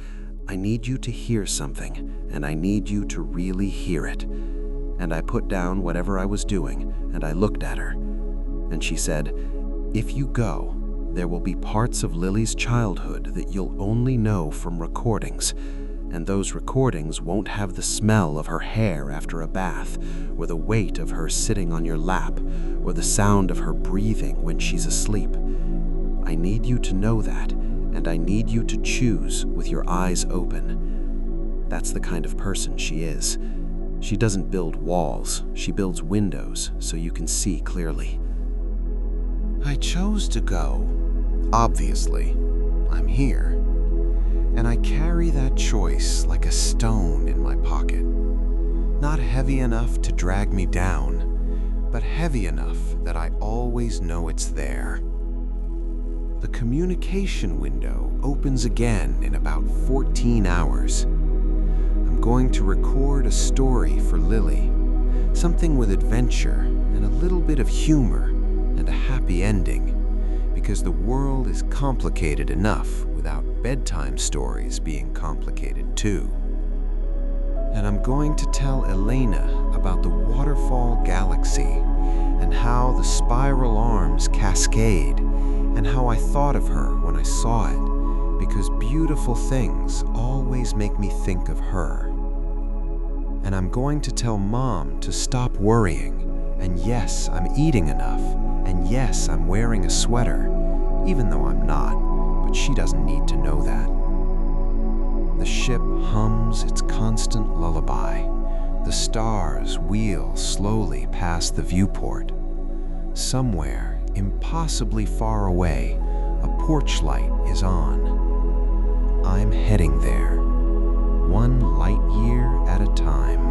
"I need you to hear something, and I need you to really hear it." And I put down whatever I was doing, and I looked at her. And she said, "If you go, there will be parts of Lily's childhood that you'll only know from recordings. And those recordings won't have the smell of her hair after a bath, or the weight of her sitting on your lap, or the sound of her breathing when she's asleep. I need you to know that, and I need you to choose with your eyes open." That's the kind of person she is. She doesn't build walls, she builds windows so you can see clearly. I chose to go. Obviously, I'm here. And I carry that choice like a stone in my pocket. Not heavy enough to drag me down, but heavy enough that I always know it's there. The communication window opens again in about 14 hours. I'm going to record a story for Lily, something with adventure and a little bit of humor and a happy ending, because the world is complicated enough without bedtime stories being complicated too. And I'm going to tell Elena about the waterfall galaxy and how the spiral arms cascade and how I thought of her when I saw it, because beautiful things always make me think of her. And I'm going to tell Mom to stop worrying, and yes, I'm eating enough, and yes, I'm wearing a sweater, even though I'm not, but she doesn't need to know that. The ship hums its constant lullaby. The stars wheel slowly past the viewport. Somewhere, impossibly far away, a porch light is on. I'm heading there, 1 light year at a time.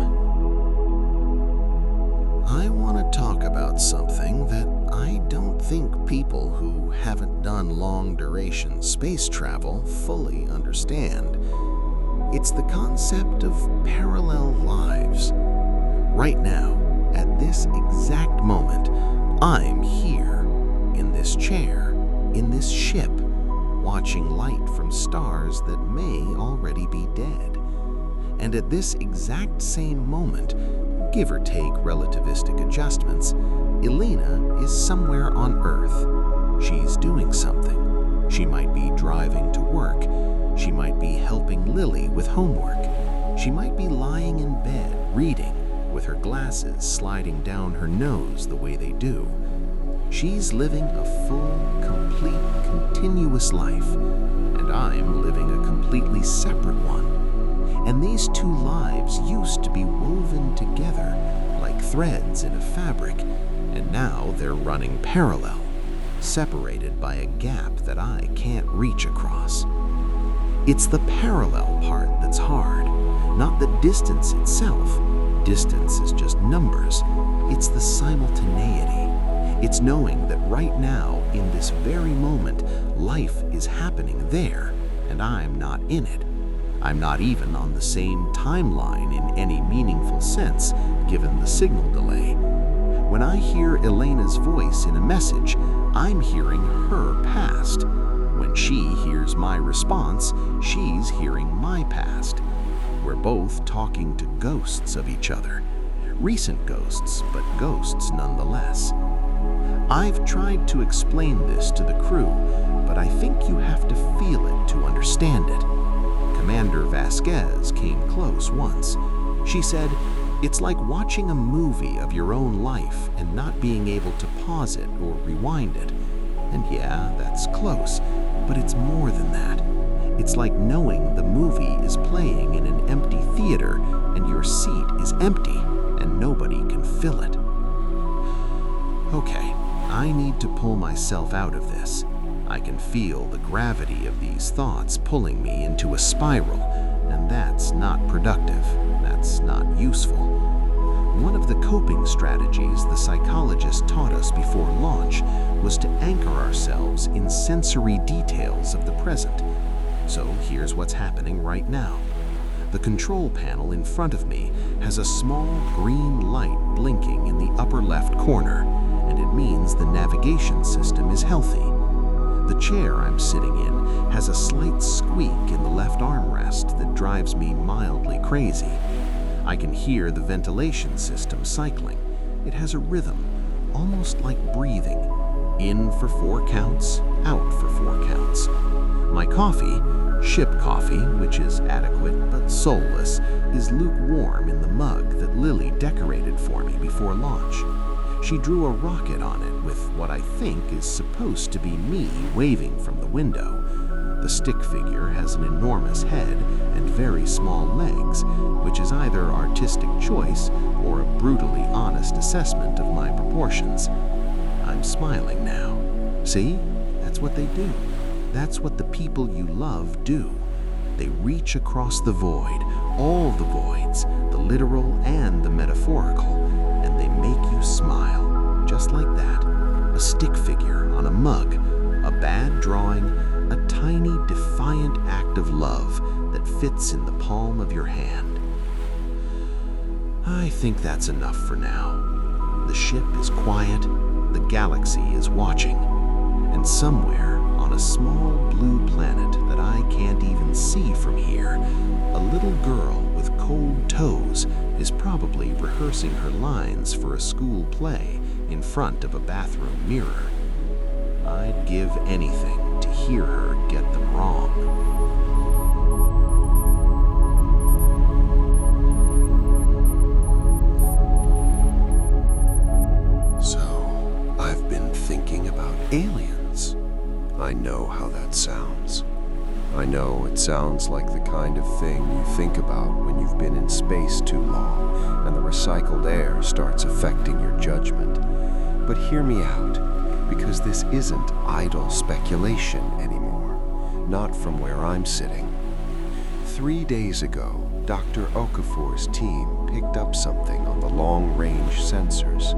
I want to talk about something that I don't think people who haven't done long-duration space travel fully understand. It's the concept of parallel lives. Right now, at this exact moment, I'm here, in this chair, in this ship, watching light from stars that may already be dead. And at this exact same moment, give or take relativistic adjustments, Elena is somewhere on Earth. She's doing something. She might be driving to work. She might be helping Lily with homework. She might be lying in bed, reading, with her glasses sliding down her nose the way they do. She's living a full, complete, continuous life, and I'm living a completely separate one. And these two lives used to be woven together like threads in a fabric, and now they're running parallel, separated by a gap that I can't reach across. It's the parallel part that's hard, not the distance itself. Distance is just numbers. It's the simultaneity. It's knowing that right now, in this very moment, life is happening there, and I'm not in it. I'm not even on the same timeline in any meaningful sense, given the signal delay. When I hear Elena's voice in a message, I'm hearing her past. When she hears my response, she's hearing my past. We're both talking to ghosts of each other. Recent ghosts, but ghosts nonetheless. I've tried to explain this to the crew, but I think you have to feel it to understand it. Commander Vasquez came close once. She said, "It's like watching a movie of your own life and not being able to pause it or rewind it." And yeah, that's close, but it's more than that. It's like knowing the movie is playing in an empty theater and your seat is empty and nobody can fill it. Okay, I need to pull myself out of this. I can feel the gravity of these thoughts pulling me into a spiral, and that's not productive. That's not useful. One of the coping strategies the psychologist taught us before launch was to anchor ourselves in sensory details of the present. So here's what's happening right now. The control panel in front of me has a small green light blinking in the upper left corner, and it means the navigation system is healthy. The chair I'm sitting in has a slight squeak in the left armrest that drives me mildly crazy. I can hear the ventilation system cycling. It has a rhythm, almost like breathing. In for 4 counts, out for 4 counts. My coffee, ship coffee, which is adequate but soulless, is lukewarm in the mug that Lily decorated for me before launch. She drew a rocket on it with what I think is supposed to be me waving from the window. The stick figure has an enormous head and very small legs, which is either artistic choice or a brutally honest assessment of my proportions. I'm smiling now. See? That's what they do. That's what the people you love do. They reach across the void, all the voids, the literal and the metaphorical, and they make you smile, just like that. A stick figure on a mug, a bad drawing, a tiny defiant act of love that fits in the palm of your hand. I think that's enough for now. The ship is quiet, the galaxy is watching, and somewhere on a small blue planet that I can't even see from here, a little girl with cold toes is probably rehearsing her lines for a school play in front of a bathroom mirror. I'd give anything to hear her get them wrong. So, I've been thinking about aliens. I know how that sounds. I know it sounds like the kind of thing you think about when you've been in space too long and the recycled air starts affecting your judgment. But hear me out, because this isn't idle speculation anymore, not from where I'm sitting. 3 days ago, Dr. Okafor's team picked up something on the long-range sensors.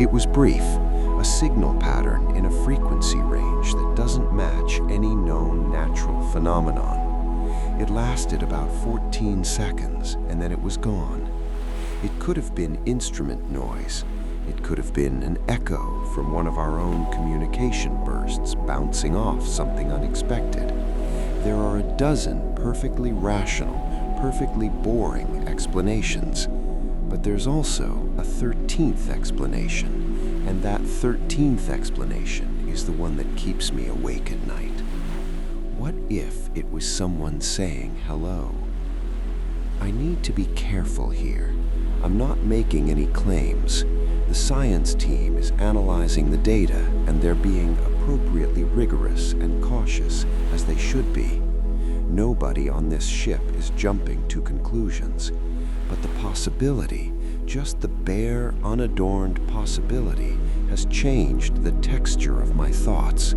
It was brief, a signal pattern in a frequency range that doesn't match any known natural phenomenon. It lasted about 14 seconds, and then it was gone. It could have been instrument noise. It could have been an echo from one of our own communication bursts bouncing off something unexpected. There are a dozen perfectly rational, perfectly boring explanations. But there's also a 13th explanation, and that 13th explanation is the one that keeps me awake at night. What if it was someone saying hello? I need to be careful here. I'm not making any claims. The science team is analyzing the data, and they're being appropriately rigorous and cautious, as they should be. Nobody on this ship is jumping to conclusions, but the possibility, just the bare, unadorned possibility, has changed the texture of my thoughts.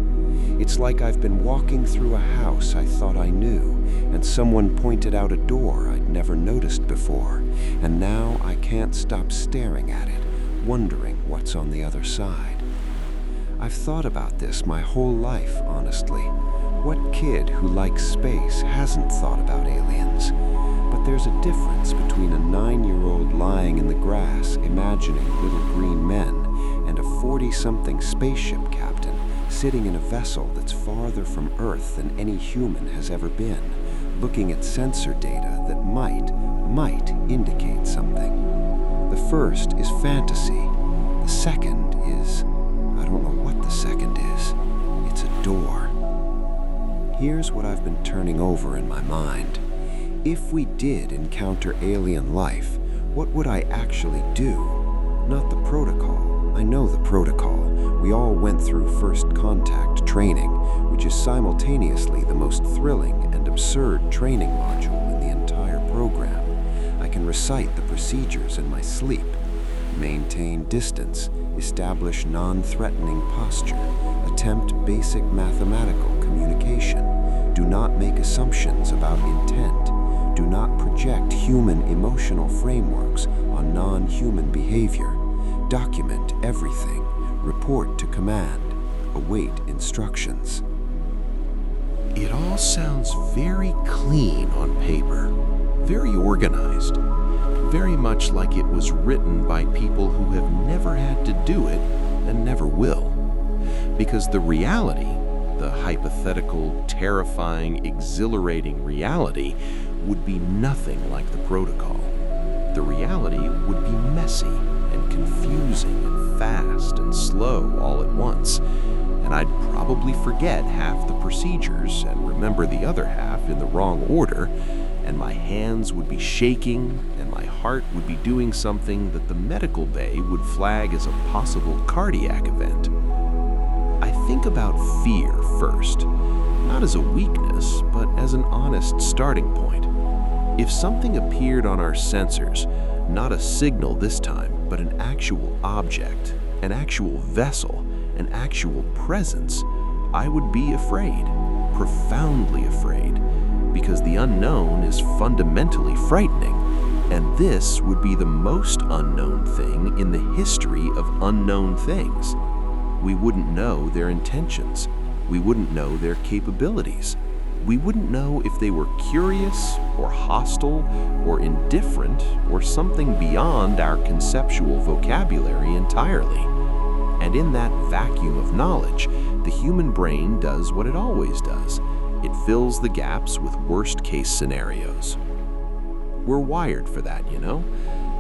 It's like I've been walking through a house I thought I knew, and someone pointed out a door I'd never noticed before, and now I can't stop staring at it, wondering what's on the other side. I've thought about this my whole life, honestly. What kid who likes space hasn't thought about aliens? But there's a difference between a 9-year-old lying in the grass imagining little green men and a 40-something spaceship captain sitting in a vessel that's farther from Earth than any human has ever been, looking at sensor data that might indicate something. The first is fantasy. The second is, I don't know what the second is. It's a door. Here's what I've been turning over in my mind. If we did encounter alien life, what would I actually do? Not the protocol. I know the protocol. We all went through first contact training, which is simultaneously the most thrilling and absurd training module in the entire program. I can recite the procedures in my sleep. Maintain distance, establish non-threatening posture, attempt basic mathematical communication. Do not make assumptions about intent. Do not project human emotional frameworks on non-human behavior. Document everything. Report to command. Await instructions. It all sounds very clean on paper, very organized, very much like it was written by people who have never had to do it and never will. Because the reality, the hypothetical, terrifying, exhilarating reality, would be nothing like the protocol. The reality would be messy and confusing and fast and slow all at once, and I'd probably forget half the procedures and remember the other half in the wrong order, and my hands would be shaking and my heart would be doing something that the medical bay would flag as a possible cardiac event. I think about fear first, not as a weakness, but as an honest starting point. If something appeared on our sensors, not a signal this time, but an actual object, an actual vessel, an actual presence, I would be afraid, profoundly afraid, because the unknown is fundamentally frightening, and this would be the most unknown thing in the history of unknown things. We wouldn't know their intentions. We wouldn't know their capabilities. We wouldn't know if they were curious or hostile or indifferent or something beyond our conceptual vocabulary entirely. And in that vacuum of knowledge, the human brain does what it always does. It fills the gaps with worst-case scenarios. We're wired for that, you know?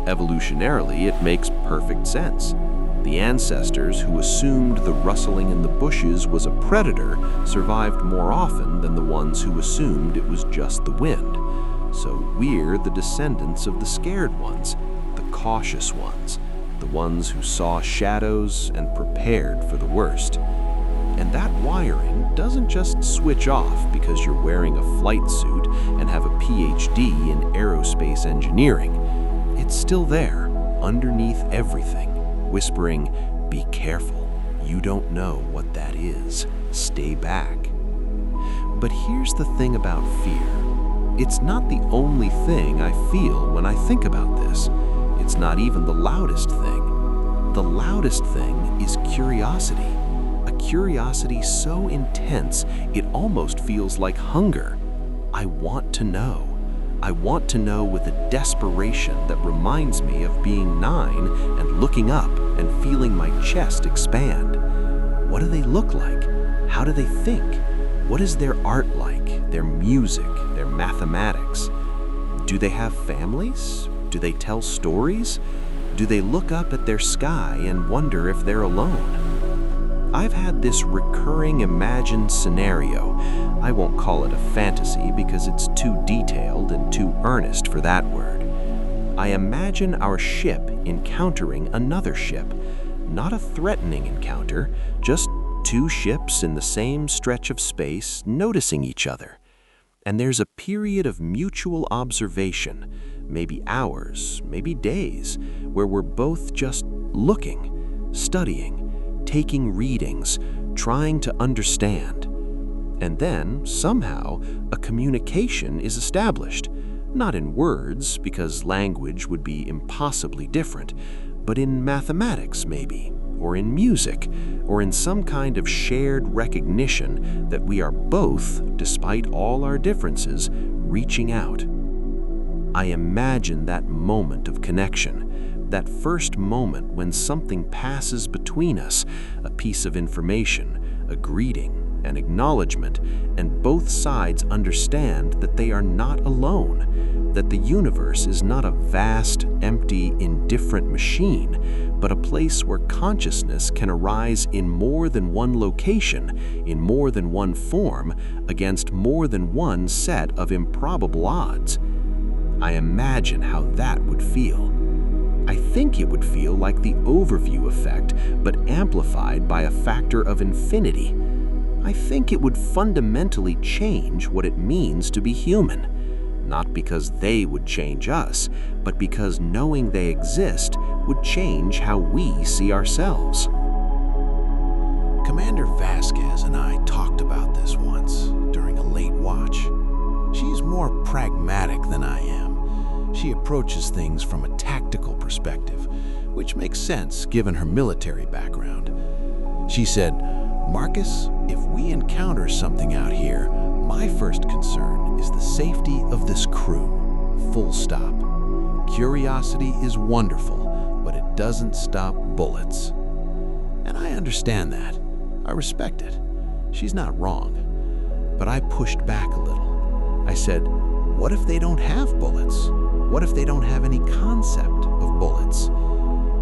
Evolutionarily, it makes perfect sense. The ancestors who assumed the rustling in the bushes was a predator survived more often than the ones who assumed it was just the wind. So we're the descendants of the scared ones, the cautious ones, the ones who saw shadows and prepared for the worst. And that wiring doesn't just switch off because you're wearing a flight suit and have a PhD in aerospace engineering. It's still there, underneath everything, whispering, "Be careful, you don't know what that is, stay back." But here's the thing about fear. It's not the only thing I feel when I think about this. It's not even the loudest thing. The loudest thing is curiosity. A curiosity so intense it almost feels like hunger. I want to know. I want to know with a desperation that reminds me of being 9 and looking up and feeling my chest expand. What do they look like? How do they think? What is their art like? Their music? Their mathematics? Do they have families? Do they tell stories? Do they look up at their sky and wonder if they're alone? I've had this recurring imagined scenario. I won't call it a fantasy because it's too detailed and too earnest for that word. I imagine our ship encountering another ship. Not a threatening encounter, just 2 ships in the same stretch of space noticing each other. And there's a period of mutual observation, maybe hours, maybe days, where we're both just looking, studying, taking readings, trying to understand. And then, somehow, a communication is established, not in words, because language would be impossibly different, but in mathematics, maybe, or in music, or in some kind of shared recognition that we are both, despite all our differences, reaching out. I imagine that moment of connection, that first moment when something passes between us, a piece of information, a greeting, an acknowledgement, and both sides understand that they are not alone, that the universe is not a vast, empty, indifferent machine, but a place where consciousness can arise in more than one location, in more than one form, against more than one set of improbable odds. I imagine how that would feel. I think it would feel like the overview effect, but amplified by a factor of infinity. I think it would fundamentally change what it means to be human. Not because they would change us, but because knowing they exist would change how we see ourselves. Commander Vasquez and I talked about this once during a late watch. She's more pragmatic than I am. She approaches things from a tactical perspective, which makes sense given her military background. She said, "Marcus, if we encounter something out here, my first concern is the safety of this crew. Full stop. Curiosity is wonderful, but it doesn't stop bullets." And I understand that. I respect it. She's not wrong. But I pushed back a little. I said, what if they don't have bullets? What if they don't have any concept of bullets?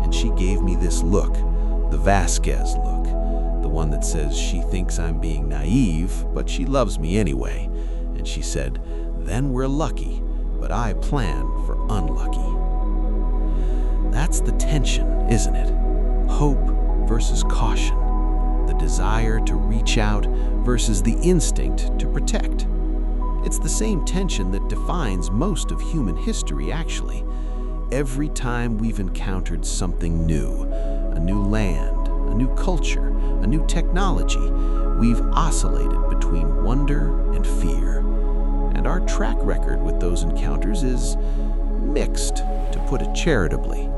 And she gave me this look, the Vasquez look, the one that says she thinks I'm being naive, but she loves me anyway. And she said, then we're lucky, but I plan for unlucky. That's the tension, isn't it? Hope versus caution. The desire to reach out versus the instinct to protect. It's the same tension that defines most of human history, actually. Every time we've encountered something new, a new land, a new culture, a new technology, we've oscillated between wonder and fear. And our track record with those encounters is mixed, to put it charitably.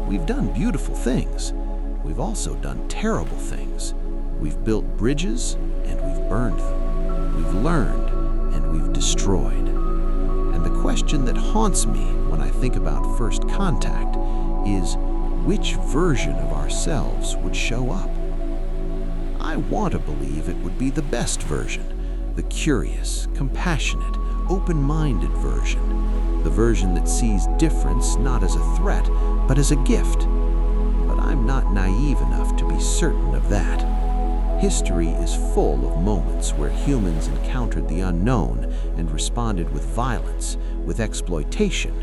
We've done beautiful things. We've also done terrible things. We've built bridges and we've burned them. We've learned and we've destroyed. And the question that haunts me when I think about first contact is, which version of ourselves would show up? I want to believe it would be the best version, the curious, compassionate, open-minded version, the version that sees difference not as a threat, but as a gift. But I'm not naive enough to be certain of that. History is full of moments where humans encountered the unknown and responded with violence, with exploitation,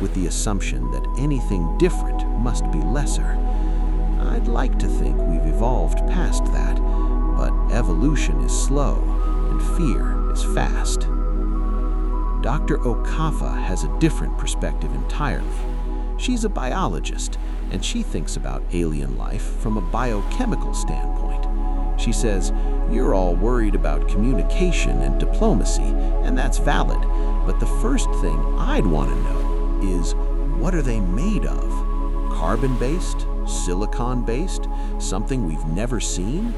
with the assumption that anything different must be lesser. I'd like to think we've evolved past that, but evolution is slow and fear is fast. Dr. Okafa has a different perspective entirely. She's a biologist, and she thinks about alien life from a biochemical standpoint. She says, you're all worried about communication and diplomacy, and that's valid, But the first thing I'd want to know is, what are they made of? Carbon-based? Silicon-based? Something we've never seen?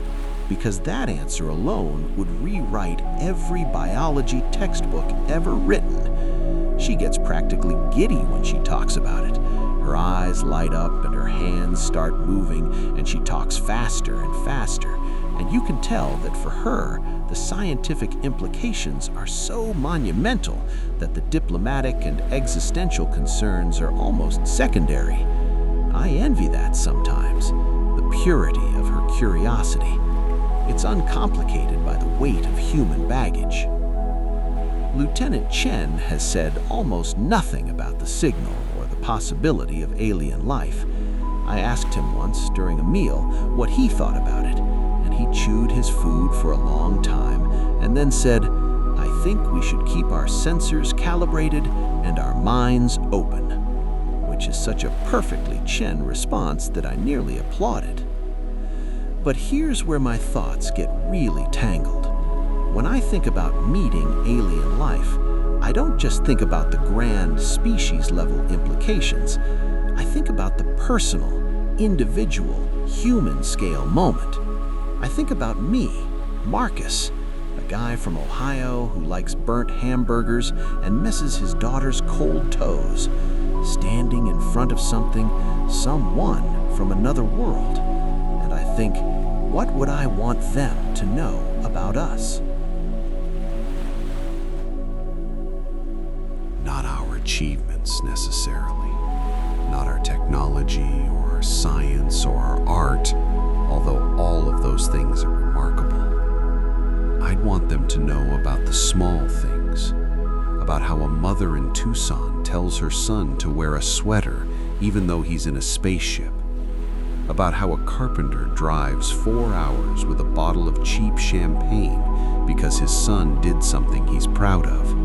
Because that answer alone would rewrite every biology textbook ever written. She gets practically giddy when she talks about it. Her eyes light up and her hands start moving, and she talks faster and faster. And you can tell that for her, the scientific implications are so monumental that the diplomatic and existential concerns are almost secondary. I envy that sometimes, the purity of her curiosity. It's uncomplicated by the weight of human baggage. Lieutenant Chen has said almost nothing about the signal or the possibility of alien life. I asked him once during a meal what he thought about it, and he chewed his food for a long time and then said, "I think we should keep our sensors calibrated and our minds open," which is such a perfectly Chen response that I nearly applauded. But here's where my thoughts get really tangled. When I think about meeting alien life, I don't just think about the grand species-level implications. I think about the personal, individual, human-scale moment. I think about me, Marcus, a guy from Ohio who likes burnt hamburgers and misses his daughter's cold toes, standing in front of someone from another world. And I think, what would I want them to know about us? Not our achievements necessarily, not our technology or our science or our art, although all of those things are remarkable. I'd want them to know about the small things, about how a mother in Tucson tells her son to wear a sweater even though he's in a spaceship, about how a carpenter drives 4 hours with a bottle of cheap champagne because his son did something he's proud of,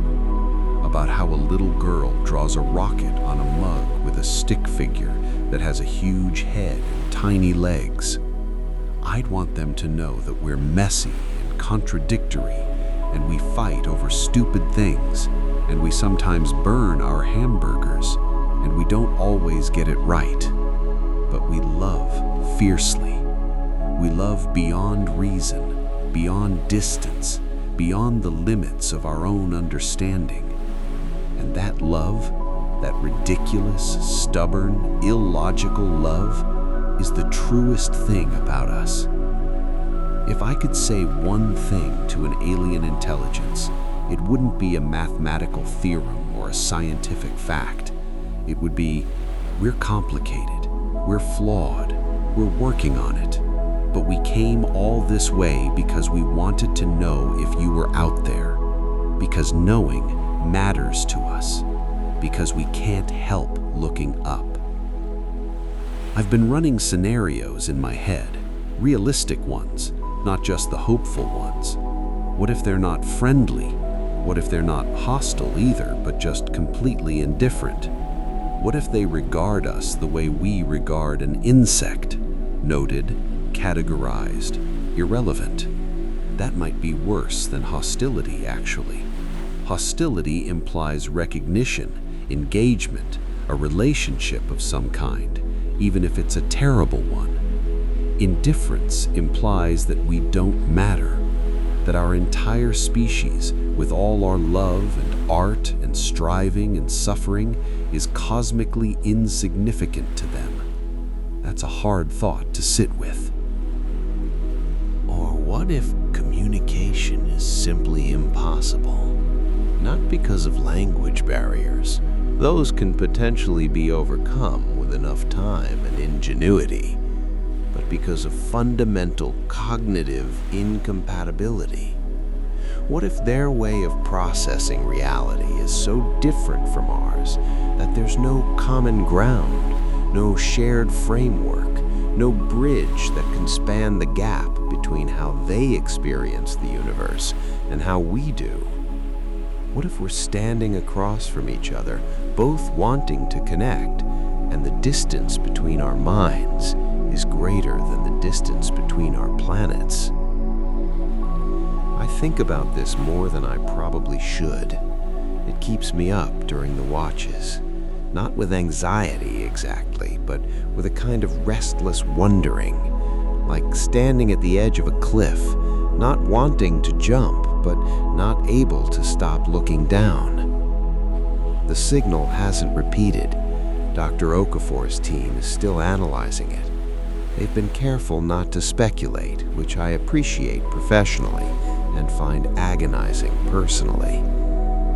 about how a little girl draws a rocket on a mug with a stick figure that has a huge head and tiny legs. I'd want them to know that we're messy and contradictory, and we fight over stupid things, and we sometimes burn our hamburgers, and we don't always get it right. But we love fiercely. We love beyond reason, beyond distance, beyond the limits of our own understanding. And that love, that ridiculous, stubborn, illogical love, is the truest thing about us. If I could say one thing to an alien intelligence, it wouldn't be a mathematical theorem or a scientific fact. It would be, we're complicated. We're flawed, we're working on it, but we came all this way because we wanted to know if you were out there, because knowing matters to us, because we can't help looking up. I've been running scenarios in my head, realistic ones, not just the hopeful ones. What if they're not friendly? What if they're not hostile either, but just completely indifferent? What if they regard us the way we regard an insect? Noted, categorized, irrelevant. That might be worse than hostility, actually. Hostility implies recognition, engagement, a relationship of some kind, even if it's a terrible one. Indifference implies that we don't matter, that our entire species, with all our love and art and striving and suffering, is cosmically insignificant to them. That's a hard thought to sit with. Or what if communication is simply impossible? Not because of language barriers. Those can potentially be overcome with enough time and ingenuity, but because of fundamental cognitive incompatibility. What if their way of processing reality is so different from ours that there's no common ground, no shared framework, no bridge that can span the gap between how they experience the universe and how we do? What if we're standing across from each other, both wanting to connect, and the distance between our minds is greater than the distance between our planets? I think about this more than I probably should, It keeps me up during the watches. Not with anxiety exactly, but with a kind of restless wondering, like standing at the edge of a cliff, not wanting to jump, but not able to stop looking down. The signal hasn't repeated. Dr. Okafor's team is still analyzing it. They've been careful not to speculate, which I appreciate professionally and find agonizing personally.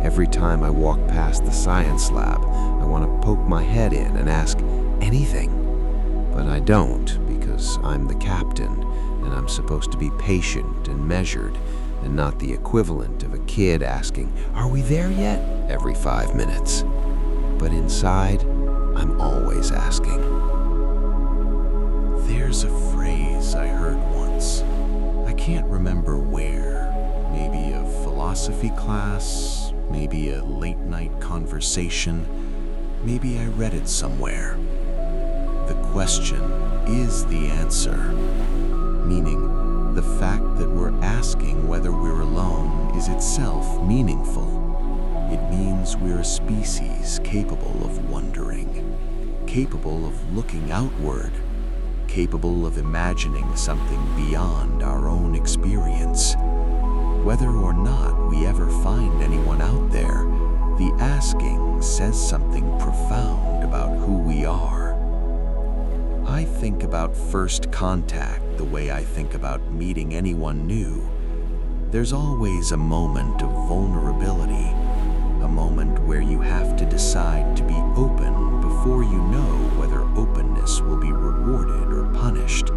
Every time I walk past the science lab, I want to poke my head in and ask anything. But I don't, because I'm the captain, and I'm supposed to be patient and measured, and not the equivalent of a kid asking, "Are we there yet?" every 5 minutes. But inside, I'm always asking. There's a phrase I heard once. I can't remember where. Maybe a philosophy class, maybe a late-night conversation, maybe I read it somewhere. The question is the answer, meaning the fact that we're asking whether we're alone is itself meaningful. It means we're a species capable of wondering, capable of looking outward, capable of imagining something beyond our own experience. Whether or not we ever find anyone out there, the asking says something profound about who we are. I think about first contact the way I think about meeting anyone new. There's always a moment of vulnerability, a moment where you have to decide to be open before you know whether openness will be rewarded or punished.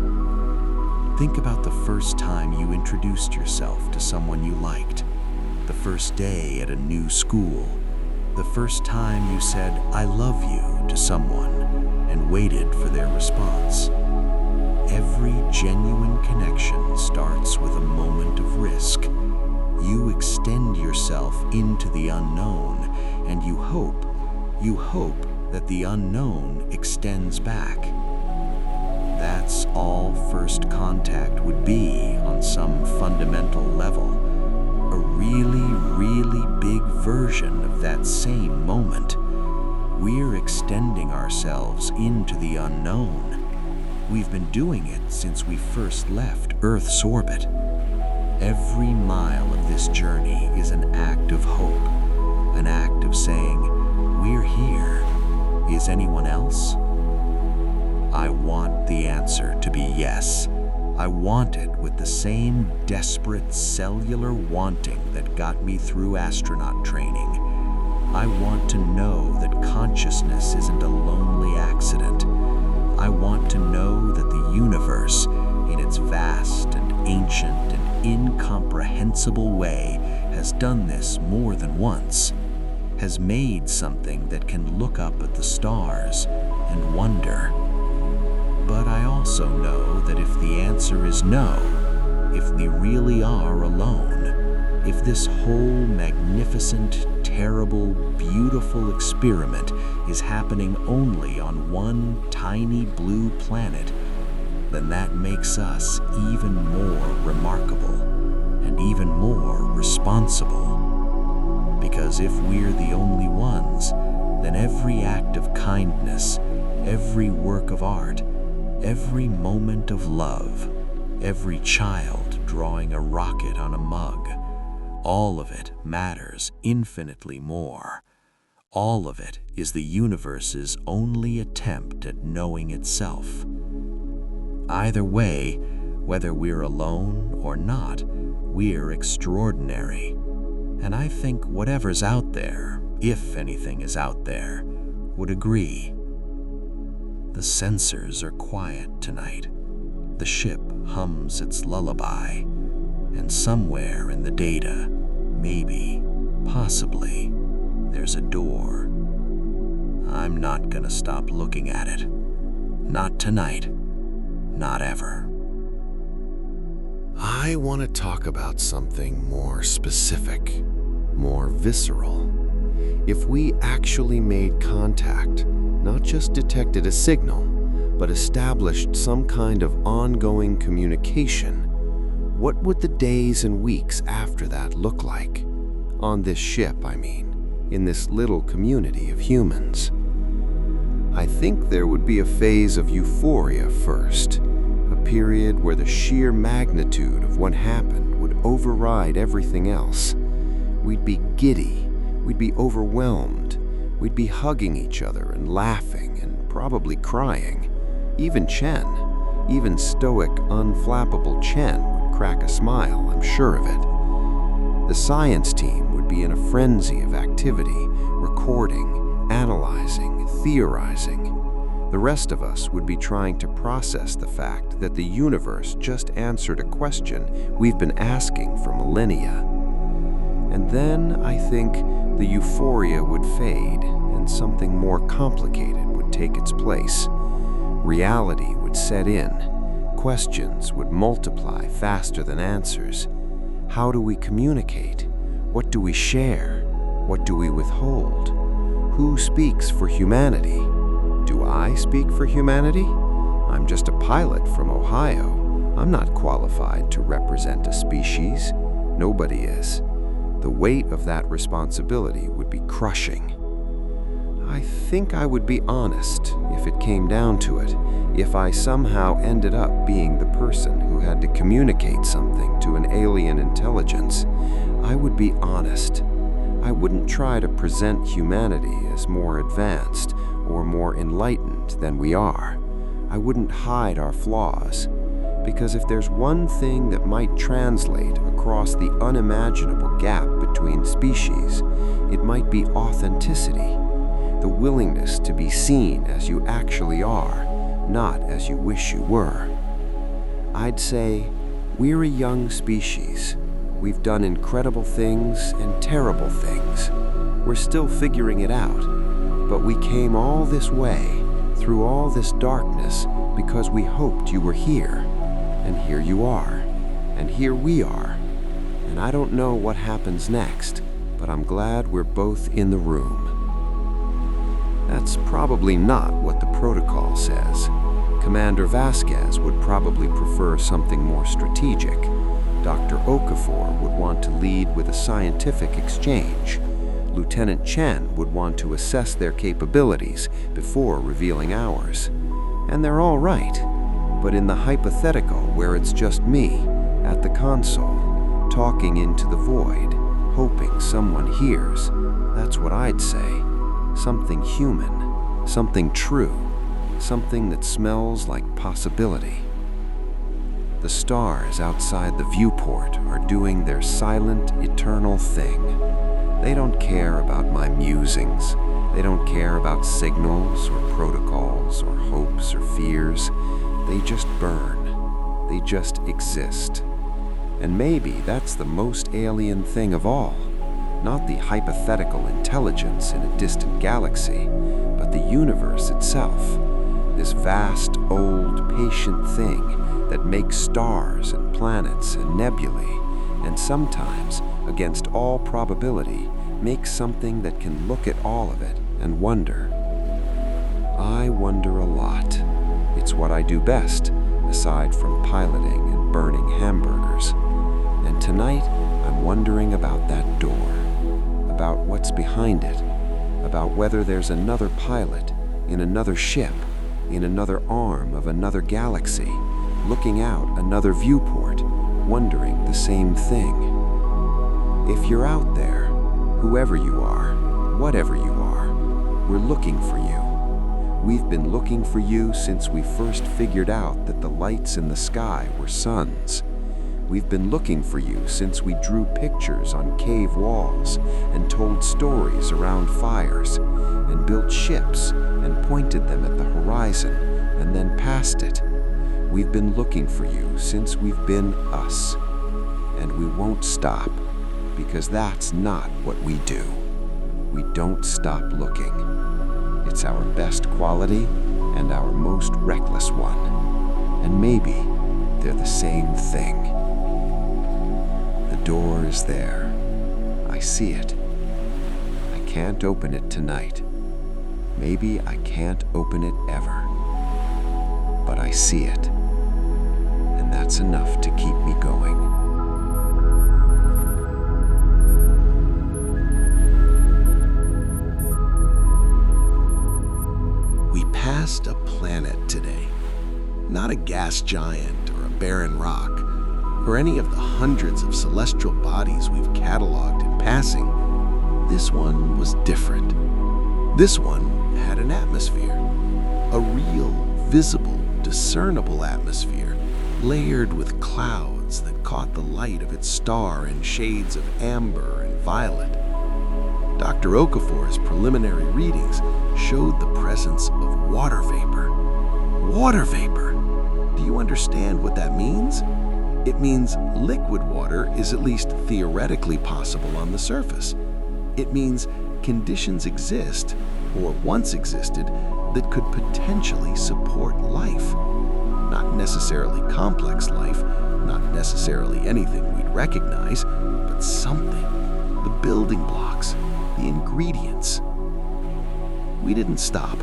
Think about the first time you introduced yourself to someone you liked, the first day at a new school, the first time you said, "I love you" to someone and waited for their response. Every genuine connection starts with a moment of risk. You extend yourself into the unknown, and you hope that the unknown extends back. That's all first contact would be on some fundamental level. A really, really big version of that same moment. We're extending ourselves into the unknown. We've been doing it since we first left Earth's orbit. Every mile of this journey is an act of hope, an act of saying, "We're here. Is anyone else?" I want the answer to be yes. I want it with the same desperate cellular wanting that got me through astronaut training. I want to know that consciousness isn't a lonely accident. I want to know that the universe, in its vast and ancient and incomprehensible way, has done this more than once, has made something that can look up at the stars and wonder. But I also know that if the answer is no, if we really are alone, if this whole magnificent, terrible, beautiful experiment is happening only on one tiny blue planet, then that makes us even more remarkable and even more responsible. Because if we're the only ones, then every act of kindness, every work of art, every moment of love, every child drawing a rocket on a mug, all of it matters infinitely more. All of it is the universe's only attempt at knowing itself. Either way, whether we're alone or not, we're extraordinary. And I think whatever's out there, if anything is out there, would agree. The sensors are quiet tonight. The ship hums its lullaby. And somewhere in the data, maybe, possibly, there's a door. I'm not gonna stop looking at it. Not tonight. Not ever. I want to talk about something more specific, more visceral. If we actually made contact, not just detected a signal, but established some kind of ongoing communication, what would the days and weeks after that look like? On this ship, I mean. in this little community of humans. I think there would be a phase of euphoria first, a period where the sheer magnitude of what happened would override everything else. We'd be giddy, we'd be overwhelmed, we'd be hugging each other and laughing and probably crying. Even Chen, even stoic, unflappable Chen would crack a smile, I'm sure of it. The science team would be in a frenzy of activity, recording, analyzing, theorizing. The rest of us would be trying to process the fact that the universe just answered a question we've been asking for millennia. And then I think the euphoria would fade and something more complicated would take its place. Reality would set in. Questions would multiply faster than answers. How do we communicate? What do we share? What do we withhold? Who speaks for humanity? Do I speak for humanity? I'm just a pilot from Ohio. I'm not qualified to represent a species. Nobody is. The weight of that responsibility would be crushing. I think I would be honest if it came down to it, if I somehow ended up being the person who had to communicate something to an alien intelligence. I would be honest. I wouldn't try to present humanity as more advanced or more enlightened than we are. I wouldn't hide our flaws, because if there's one thing that might translate across the unimaginable gap between species, it might be authenticity, the willingness to be seen as you actually are, not as you wish you were. I'd say, we're a young species. We've done incredible things and terrible things. We're still figuring it out. But we came all this way, through all this darkness, because we hoped you were here. And here you are. And here we are. And I don't know what happens next, but I'm glad we're both in the room. That's probably not what the protocol says. Commander Vasquez would probably prefer something more strategic. Dr. Okafor would want to lead with a scientific exchange. Lieutenant Chen would want to assess their capabilities before revealing ours. And they're all right. But in the hypothetical where it's just me, at the console, talking into the void, hoping someone hears, that's what I'd say. Something human, something true, something that smells like possibility. The stars outside the viewport are doing their silent, eternal thing. They don't care about my musings. They don't care about signals or protocols or hopes or fears. They just burn. They just exist. And maybe that's the most alien thing of all. Not the hypothetical intelligence in a distant galaxy, but the universe itself. This vast, old, patient thing that makes stars and planets and nebulae, and sometimes, against all probability, makes something that can look at all of it and wonder. I wonder a lot. It's what I do best, aside from piloting and burning hamburgers. And tonight, I'm wondering about that door, about what's behind it, about whether there's another pilot in another ship, in another arm of another galaxy, looking out another viewport, wondering the same thing. If you're out there, whoever you are, whatever you are, we're looking for you. We've been looking for you since we first figured out that the lights in the sky were suns. We've been looking for you since we drew pictures on cave walls and told stories around fires and built ships and pointed them at the horizon and then past it. We've been looking for you since we've been us. And we won't stop, because that's not what we do. We don't stop looking. It's our best quality and our most reckless one. And maybe they're the same thing. The door is there. I see it. I can't open it tonight. Maybe I can't open it ever. But I see it. And that's enough to keep me going. a gas giant or a barren rock, or any of the hundreds of celestial bodies we've cataloged in passing. This one was different. This one had an atmosphere, a real, visible, discernible atmosphere, layered with clouds that caught the light of its star in shades of amber and violet. Dr. Okafor's preliminary readings showed the presence of water vapor. Water vapor! Do you understand what that means? It means liquid water is at least theoretically possible on the surface. It means conditions exist, or once existed, that could potentially support life. Not necessarily complex life, not necessarily anything we'd recognize, but something. The building blocks, the ingredients. We didn't stop.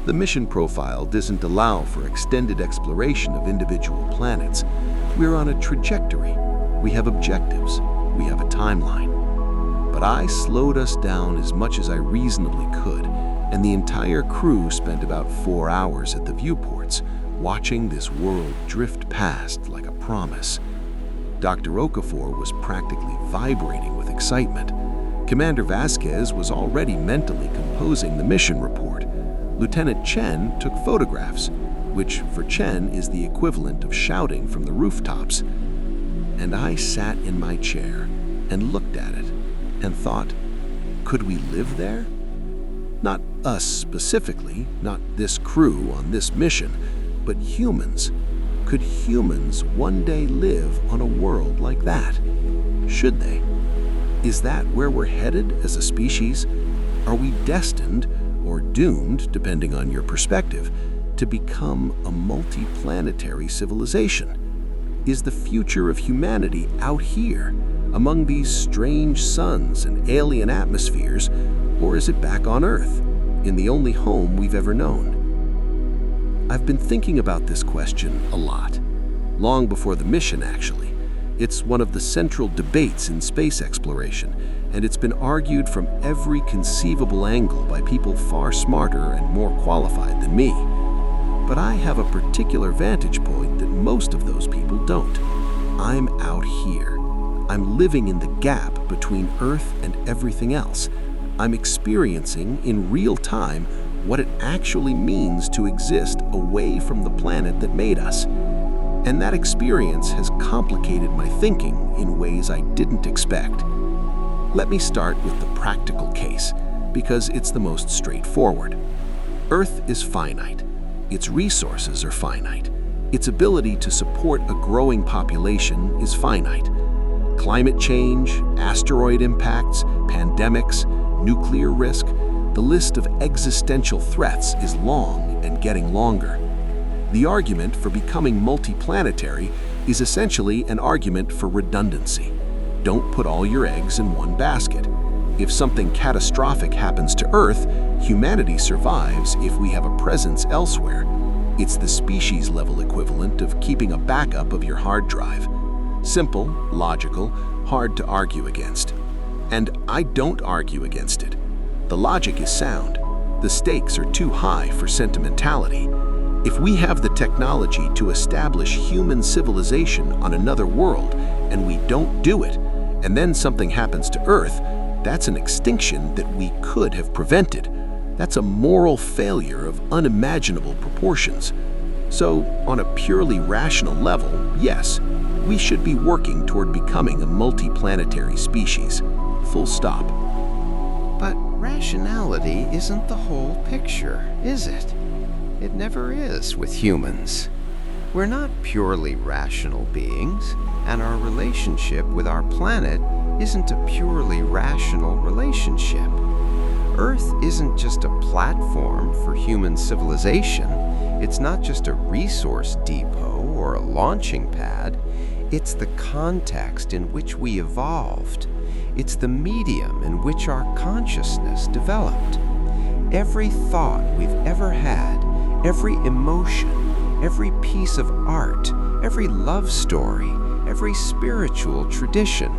The mission profile doesn't allow for extended exploration of individual planets. We're on a trajectory. We have objectives. We have a timeline. But I slowed us down as much as I reasonably could, and the entire crew spent about 4 hours at the viewports, watching this world drift past like a promise. Dr. Okafor was practically vibrating with excitement. Commander Vasquez was already mentally composing the mission report. Lieutenant Chen took photographs, which for Chen is the equivalent of shouting from the rooftops. And I sat in my chair and looked at it and thought, could we live there? Not us specifically, not this crew on this mission, but humans. Could humans one day live on a world like that? Should they? Is that where we're headed as a species? Are we destined, or doomed, depending on your perspective, to become a multi-planetary civilization? Is the future of humanity out here, among these strange suns and alien atmospheres, or is it back on Earth, in the only home we've ever known? I've been thinking about this question a lot, long before the mission, actually. It's one of the central debates in space exploration, and it's been argued from every conceivable angle by people far smarter and more qualified than me. But I have a particular vantage point that most of those people don't. I'm out here. I'm living in the gap between Earth and everything else. I'm experiencing in real time what it actually means to exist away from the planet that made us. And that experience has complicated my thinking in ways I didn't expect. Let me start with the practical case, because it's the most straightforward. Earth is finite. Its resources are finite. Its ability to support a growing population is finite. Climate change, asteroid impacts, pandemics, nuclear risk, the list of existential threats is long and getting longer. The argument for becoming multiplanetary is essentially an argument for redundancy. Don't put all your eggs in one basket. If something catastrophic happens to Earth, humanity survives if we have a presence elsewhere. It's the species-level equivalent of keeping a backup of your hard drive. Simple, logical, hard to argue against. And I don't argue against it. The logic is sound. The stakes are too high for sentimentality. If we have the technology to establish human civilization on another world, and we don't do it, and then something happens to Earth, that's an extinction that we could have prevented. That's a moral failure of unimaginable proportions. So, on a purely rational level, yes, we should be working toward becoming a multiplanetary species. Full stop. But rationality isn't the whole picture, is it? It never is with humans. We're not purely rational beings, and our relationship with our planet isn't a purely rational relationship. Earth isn't just a platform for human civilization. It's not just a resource depot or a launching pad. It's the context in which we evolved. It's the medium in which our consciousness developed. Every thought we've ever had, every emotion, every piece of art, every love story, every spiritual tradition,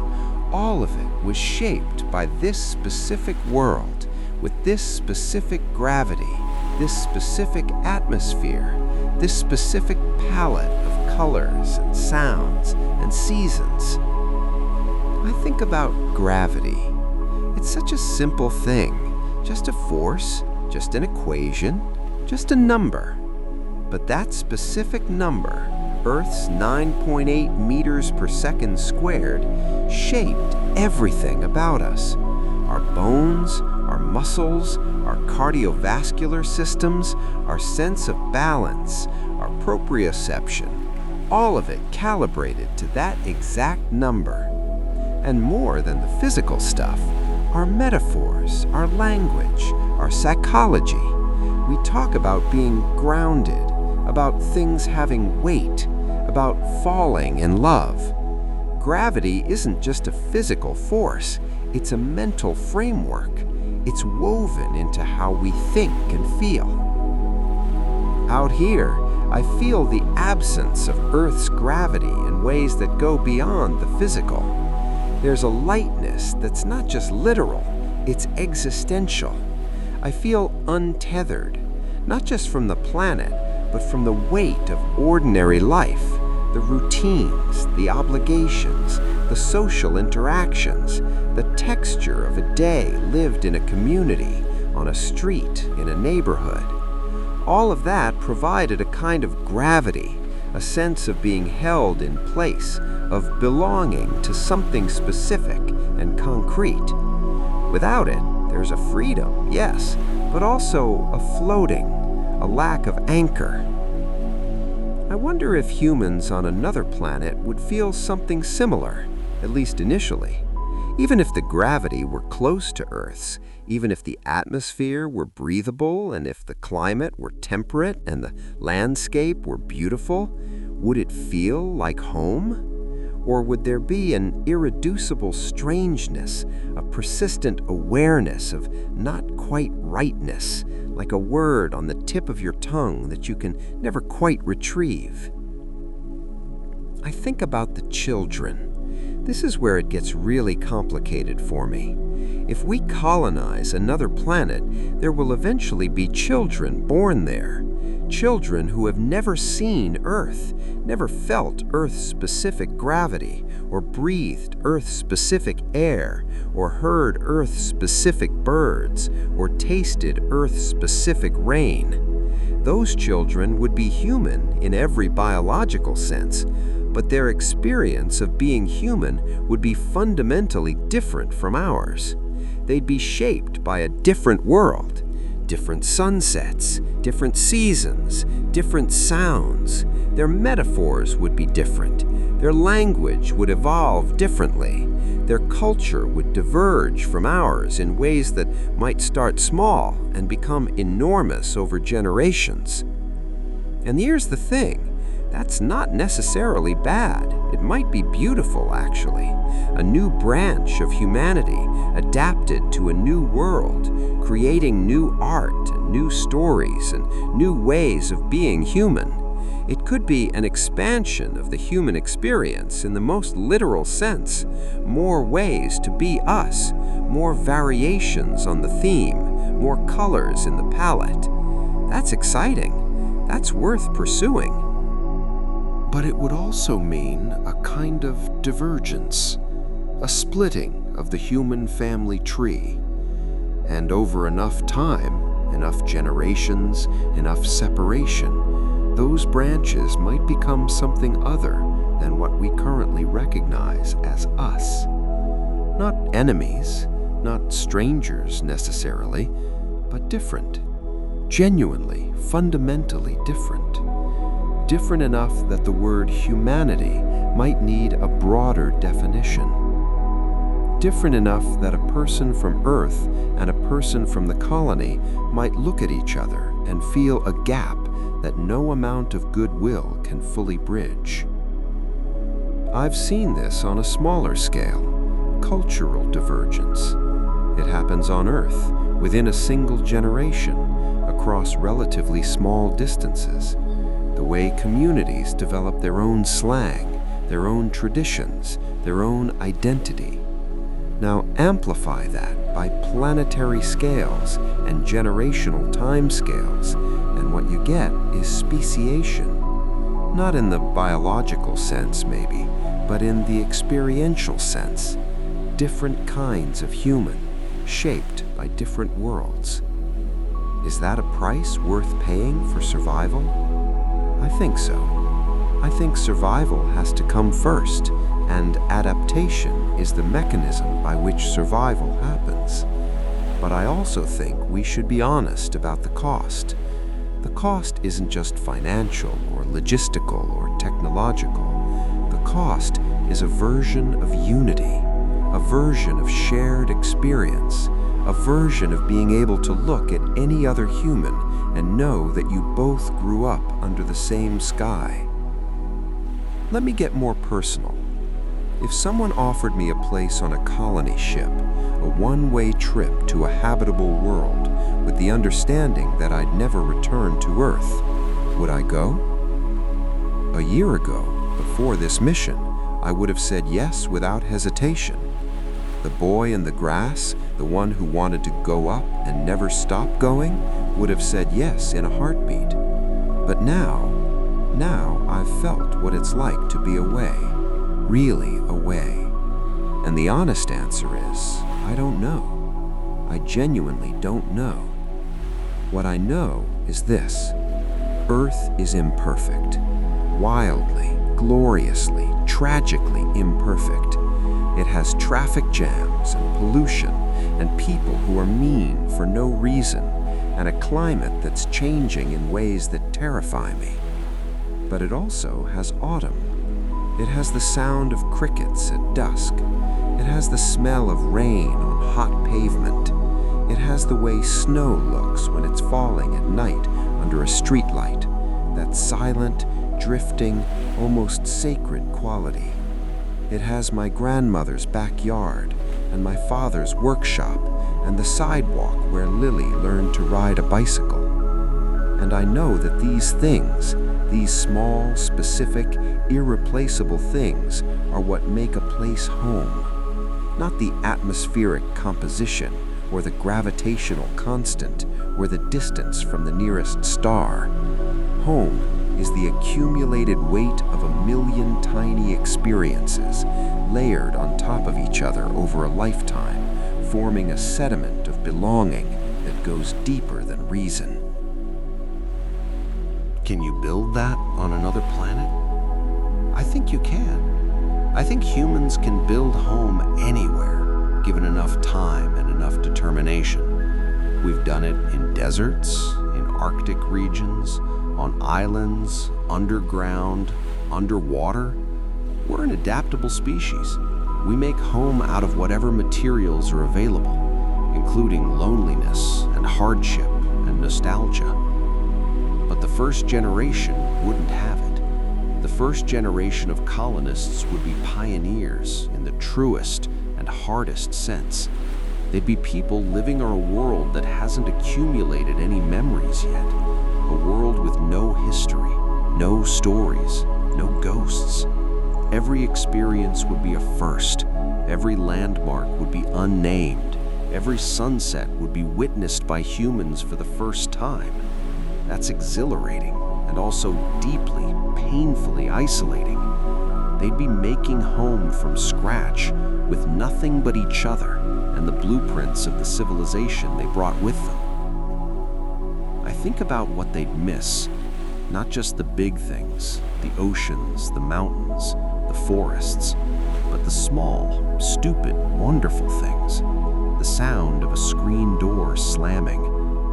all of it was shaped by this specific world, with this specific gravity, this specific atmosphere, this specific palette of colors and sounds and seasons. I think about gravity. It's such a simple thing, just a force, just an equation, just a number. But that specific number, Earth's 9.8 meters per second squared, shaped everything about us. Our bones, our muscles, our cardiovascular systems, our sense of balance, our proprioception, all of it calibrated to that exact number. And more than the physical stuff, our metaphors, our language, our psychology. We talk about being grounded, about things having weight, about falling in love. Gravity isn't just a physical force, it's a mental framework. It's woven into how we think and feel. Out here, I feel the absence of Earth's gravity in ways that go beyond the physical. There's a lightness that's not just literal, it's existential. I feel untethered, not just from the planet, but from the weight of ordinary life, the routines, the obligations, the social interactions, the texture of a day lived in a community, on a street, in a neighborhood. All of that provided a kind of gravity, a sense of being held in place, of belonging to something specific and concrete. Without it, there's a freedom, yes, but also a floating, a lack of anchor. I wonder if humans on another planet would feel something similar, at least initially. Even if the gravity were close to Earth's, even if the atmosphere were breathable, and if the climate were temperate and the landscape were beautiful, would it feel like home? Or would there be an irreducible strangeness, a persistent awareness of not quite rightness, like a word on the tip of your tongue that you can never quite retrieve? I think about the children. This is where it gets really complicated for me. If we colonize another planet, there will eventually be children born there. Children who have never seen Earth, never felt Earth-specific gravity, or breathed Earth-specific air, or heard Earth-specific birds, or tasted Earth-specific rain. Those children would be human in every biological sense, but their experience of being human would be fundamentally different from ours. They'd be shaped by a different world, different sunsets, different seasons, different sounds. Their metaphors would be different. Their language would evolve differently. Their culture would diverge from ours in ways that might start small and become enormous over generations. And here's the thing. That's not necessarily bad. It might be beautiful, actually. A new branch of humanity adapted to a new world, creating new art and new stories and new ways of being human. It could be an expansion of the human experience in the most literal sense, more ways to be us, more variations on the theme, more colors in the palette. That's exciting. That's worth pursuing. But it would also mean a kind of divergence, a splitting of the human family tree. And over enough time, enough generations, enough separation, those branches might become something other than what we currently recognize as us. Not enemies, not strangers necessarily, but different. Genuinely, fundamentally different. Different enough that the word humanity might need a broader definition. Different enough that a person from Earth and a person from the colony might look at each other and feel a gap that no amount of goodwill can fully bridge. I've seen this on a smaller scale, cultural divergence. It happens on Earth, within a single generation, across relatively small distances. The way communities develop their own slang, their own traditions, their own identity. Now amplify that by planetary scales and generational time scales, And what you get is speciation. Not in the biological sense, maybe, but in the experiential sense. Different kinds of human, shaped by different worlds. Is that a price worth paying for survival? I think so. I think survival has to come first, and adaptation is the mechanism by which survival happens. But I also think we should be honest about the cost. The cost isn't just financial or logistical or technological. The cost is a version of unity, a version of shared experience, a version of being able to look at any other human and know that you both grew up under the same sky. Let me get more personal. If someone offered me a place on a colony ship, a one-way trip to a habitable world, with the understanding that I'd never return to Earth, would I go? A year ago, before this mission, I would have said yes without hesitation. The boy in the grass, the one who wanted to go up and never stop going, would have said yes in a heartbeat. But now I've felt what it's like to be away, really away. And the honest answer is, I don't know. I genuinely don't know. What I know is this: Earth is imperfect, wildly, gloriously, tragically imperfect. It has traffic jams and pollution and people who are mean for no reason and a climate that's changing in ways that terrify me. But it also has autumn. It has the sound of crickets at dusk. It has the smell of rain on hot pavement. It has the way snow looks when it's falling at night under a streetlight, that silent, drifting, almost sacred quality. It has my grandmother's backyard and my father's workshop and the sidewalk where Lily learned to ride a bicycle. And I know that these things, these small, specific, irreplaceable things, are what make a place home. Not the atmospheric composition or the gravitational constant or the distance from the nearest star. Home is the accumulated weight of 1,000,000 tiny experiences layered on top of each other over a lifetime, forming a sediment of belonging that goes deeper than reason. Can you build that on another planet? I think you can. I think humans can build home anywhere, given enough time and enough determination. We've done it in deserts, in Arctic regions, on islands, underground, underwater. We're an adaptable species. We make home out of whatever materials are available, including loneliness and hardship and nostalgia. But the first generation wouldn't have it. The first generation of colonists would be pioneers in the truest and hardest sense. They'd be people living in a world that hasn't accumulated any memories yet. A world with no history, no stories, no ghosts. Every experience would be a first. Every landmark would be unnamed. Every sunset would be witnessed by humans for the first time. That's exhilarating and also deeply, painfully isolating. They'd be making home from scratch with nothing but each other and the blueprints of the civilization they brought with them. I think about what they'd miss, not just the big things, the oceans, the mountains, the forests, but the small, stupid, wonderful things. The sound of a screen door slamming,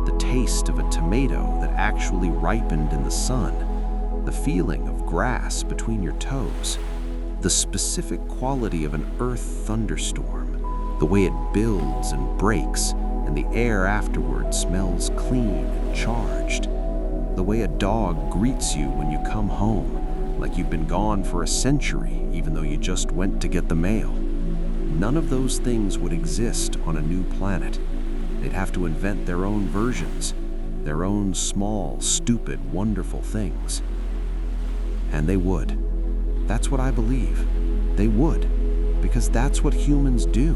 the taste of a tomato that actually ripened in the sun, the feeling of grass between your toes, the specific quality of an earth thunderstorm, the way it builds and breaks, and the air afterward smells clean and charged, the way a dog greets you when you come home, like you've been gone for a century even though you just went to get the mail. None of those things would exist on a new planet. They'd have to invent their own versions, their own small, stupid, wonderful things. And they would. That's what I believe. They would, because that's what humans do.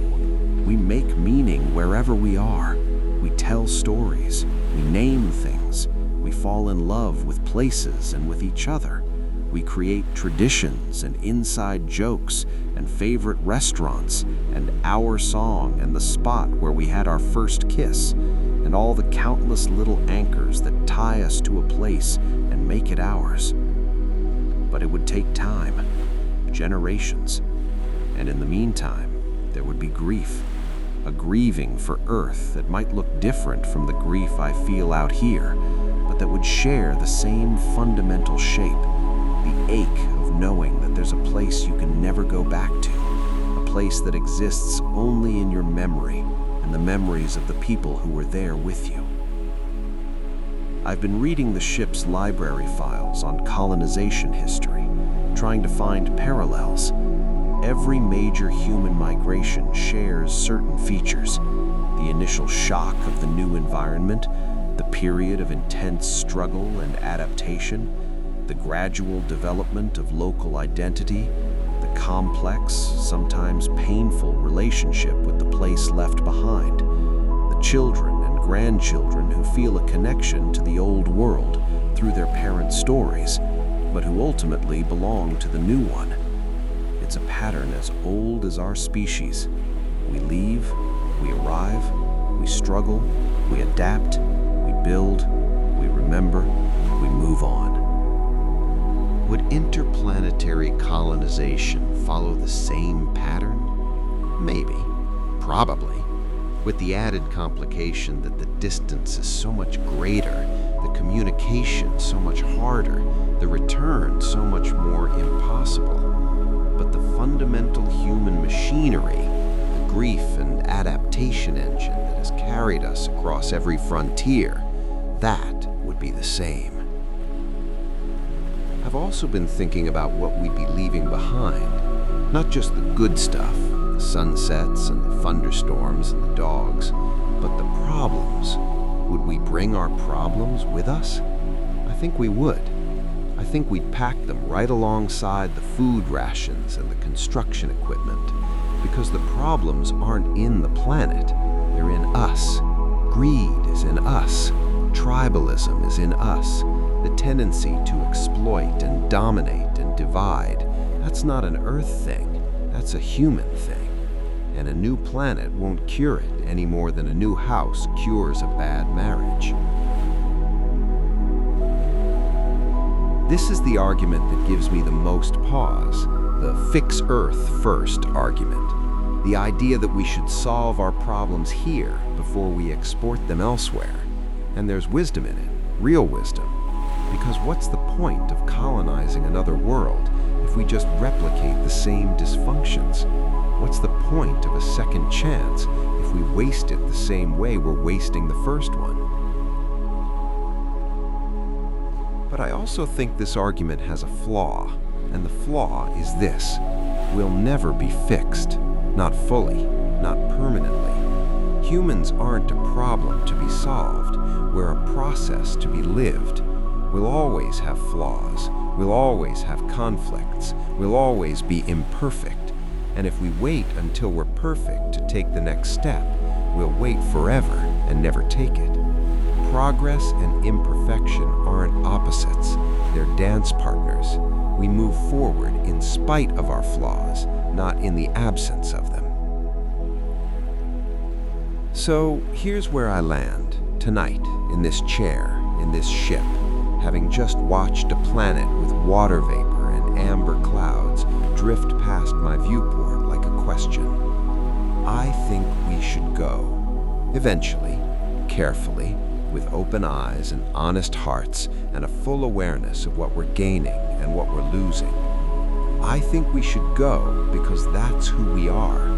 We make meaning wherever we are. We tell stories. We name things. We fall in love with places and with each other. We create traditions and inside jokes and favorite restaurants and our song and the spot where we had our first kiss and all the countless little anchors that tie us to a place and make it ours. But it would take time, generations, and in the meantime, there would be grief, a grieving for Earth that might look different from the grief I feel out here, but that would share the same fundamental shape, the ache of knowing that there's a place you can never go back to, a place that exists only in your memory and the memories of the people who were there with you. I've been reading the ship's library files on colonization history, trying to find parallels. Every major human migration shares certain features: the initial shock of the new environment, the period of intense struggle and adaptation, the gradual development of local identity, the complex, sometimes painful relationship with the place left behind, the children and grandchildren who feel a connection to the old world through their parents' stories, but who ultimately belong to the new one. It's a pattern as old as our species. We leave, we arrive, we struggle, we adapt, we build, we remember, we move on. Would interplanetary colonization follow the same pattern? Maybe, probably, with the added complication that the distance is so much greater, the communication so much harder, the return so much more impossible. But the fundamental human machinery, the grief and adaptation engine that has carried us across every frontier, that would be the same. I've also been thinking about what we'd be leaving behind, not just the good stuff, the sunsets and the thunderstorms and the dogs, but the problems. Would we bring our problems with us? I think we would. I think we'd pack them right alongside the food rations and the construction equipment, because the problems aren't in the planet, they're in us. Greed is in us. Tribalism is in us. The tendency to exploit and dominate and divide, that's not an Earth thing, that's a human thing. And a new planet won't cure it any more than a new house cures a bad marriage. This is the argument that gives me the most pause, the fix Earth first argument. The idea that we should solve our problems here before we export them elsewhere. And there's wisdom in it, real wisdom. Because what's the point of colonizing another world if we just replicate the same dysfunctions? What's the point of a second chance if we waste it the same way we're wasting the first one? But I also think this argument has a flaw, and the flaw is this: we'll never be fixed, not fully, not permanently. Humans aren't a problem to be solved, we're a process to be lived. We'll always have flaws, we'll always have conflicts, we'll always be imperfect. And if we wait until we're perfect to take the next step, we'll wait forever and never take it. Progress and imperfection aren't opposites, they're dance partners. We move forward in spite of our flaws, not in the absence of them. So here's where I land, tonight, in this chair, in this ship, having just watched a planet with water vapor and amber clouds drift past my viewport like a question. I think we should go. Eventually, carefully, with open eyes and honest hearts and a full awareness of what we're gaining and what we're losing. I think we should go because that's who we are.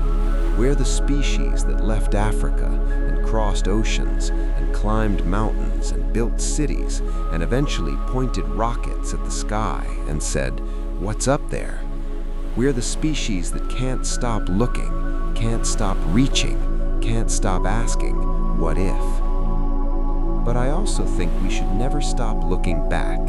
We're the species that left Africa and crossed oceans and climbed mountains and built cities and eventually pointed rockets at the sky and said, "What's up there?" We're the species that can't stop looking, can't stop reaching, can't stop asking, "What if?" But I also think we should never stop looking back,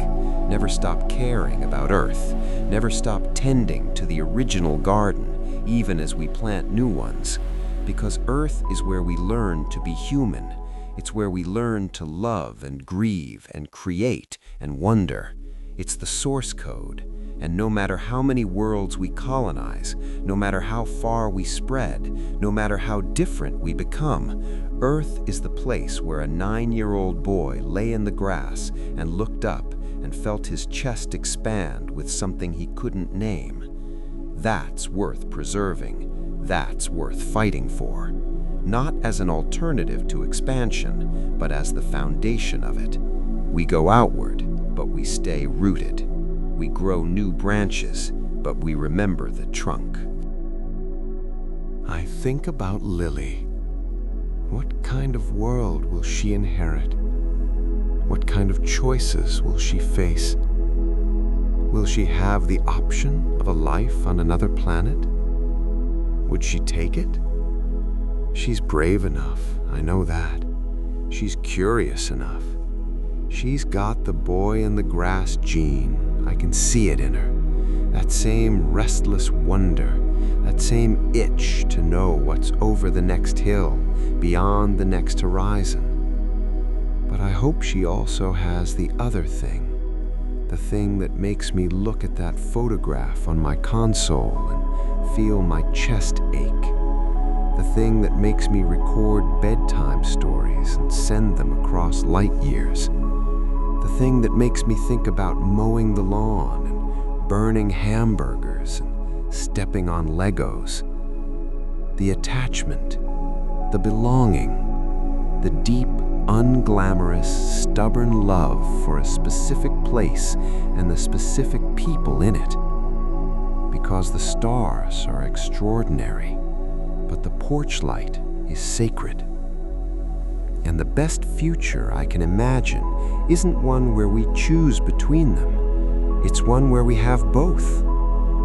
never stop caring about Earth, never stop tending to the original garden, even as we plant new ones, because Earth is where we learn to be human. It's where we learn to love and grieve and create and wonder. It's the source code. And no matter how many worlds we colonize, no matter how far we spread, no matter how different we become, Earth is the place where a 9-year-old boy lay in the grass and looked up and felt his chest expand with something he couldn't name. That's worth preserving. That's worth fighting for. Not as an alternative to expansion, but as the foundation of it. We go outward, but we stay rooted. We grow new branches, but we remember the trunk. I think about Lily. What kind of world will she inherit? What kind of choices will she face? Will she have the option of a life on another planet? Would she take it? She's brave enough, I know that. She's curious enough. She's got the boy in the grass gene. I can see it in her. That same restless wonder, that same itch to know what's over the next hill, beyond the next horizon. But I hope she also has the other thing, the thing that makes me look at that photograph on my console and feel my chest ache, the thing that makes me record bedtime stories and send them across light years. The thing that makes me think about mowing the lawn and burning hamburgers and stepping on Legos. The attachment, the belonging, the deep, unglamorous, stubborn love for a specific place and the specific people in it. Because the stars are extraordinary, but the porch light is sacred. And the best future I can imagine isn't one where we choose between them. It's one where we have both,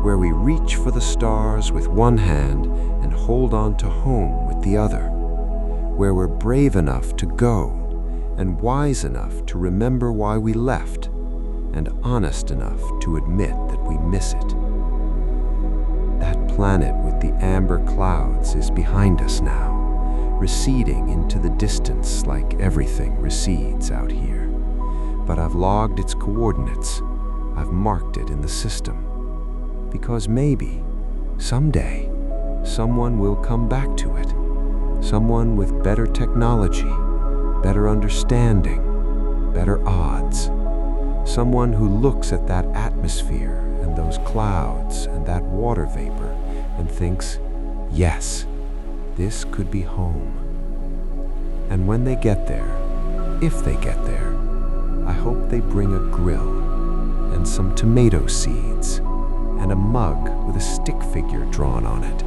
where we reach for the stars with one hand and hold on to home with the other, where we're brave enough to go and wise enough to remember why we left and honest enough to admit that we miss it. That planet with the amber clouds is behind us now, receding into the distance like everything recedes out here. But I've logged its coordinates. I've marked it in the system. Because maybe, someday, someone will come back to it. Someone with better technology, better understanding, better odds. Someone who looks at that atmosphere and those clouds and that water vapor and thinks, yes, this could be home. And when they get there, if they get there, I hope they bring a grill and some tomato seeds and a mug with a stick figure drawn on it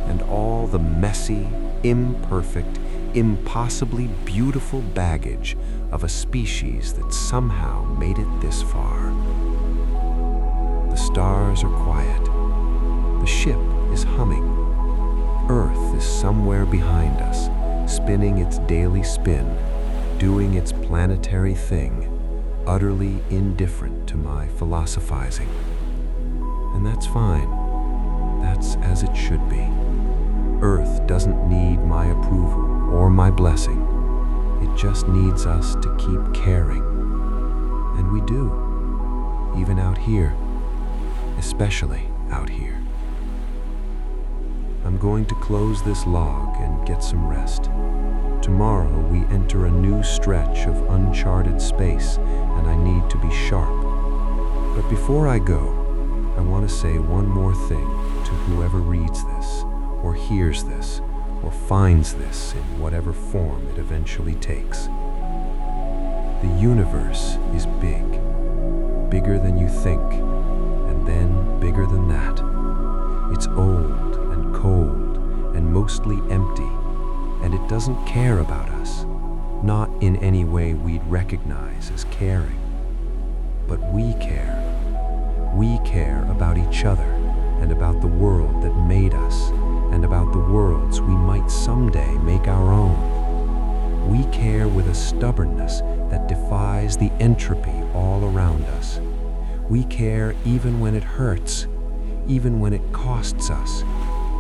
and all the messy, imperfect, impossibly beautiful baggage of a species that somehow made it this far. The stars are quiet. The ship is humming. Earth is somewhere behind us, spinning its daily spin, doing its planetary thing, utterly indifferent to my philosophizing. And that's fine. That's as it should be. Earth doesn't need my approval or my blessing. It just needs us to keep caring. And we do, even out here, especially out here. I'm going to close this log and get some rest. Tomorrow we enter a new stretch of uncharted space, and I need to be sharp. But before I go, I want to say one more thing to whoever reads this, or hears this, or finds this in whatever form it eventually takes. The universe is big, bigger than you think, and then bigger than that. It's old and cold and mostly empty, and it doesn't care about us, not in any way we'd recognize as caring. But we care. We care about each other and about the world that made us and about the worlds we might someday make our own. We care with a stubbornness that defies the entropy all around us. We care even when it hurts, even when it costs us,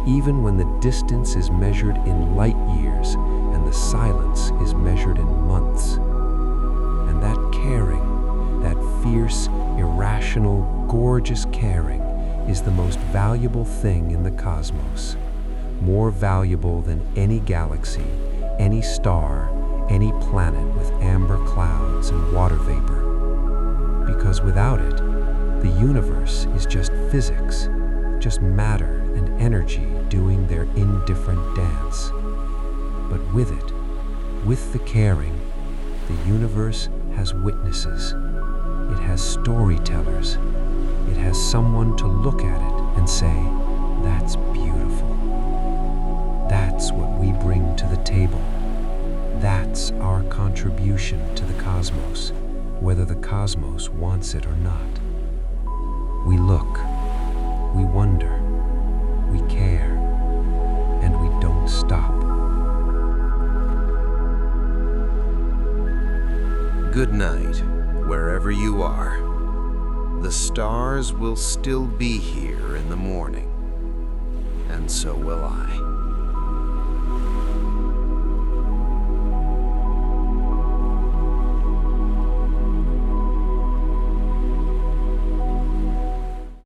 even when the distance is measured in light years and the silence is measured just caring is the most valuable thing in the cosmos, more valuable than any galaxy, any star, any planet with amber clouds and water vapor. Because without it, the universe is just physics, just matter and energy doing their indifferent dance. But with it, with the caring, the universe has witnesses. It has storytellers. It has someone to look at it and say, "That's beautiful." That's what we bring to the table. That's our contribution to the cosmos, whether the cosmos wants it or not. We look, we wonder, we care, and we don't stop. Good night, wherever you are. The stars will still be here in the morning, and so will I.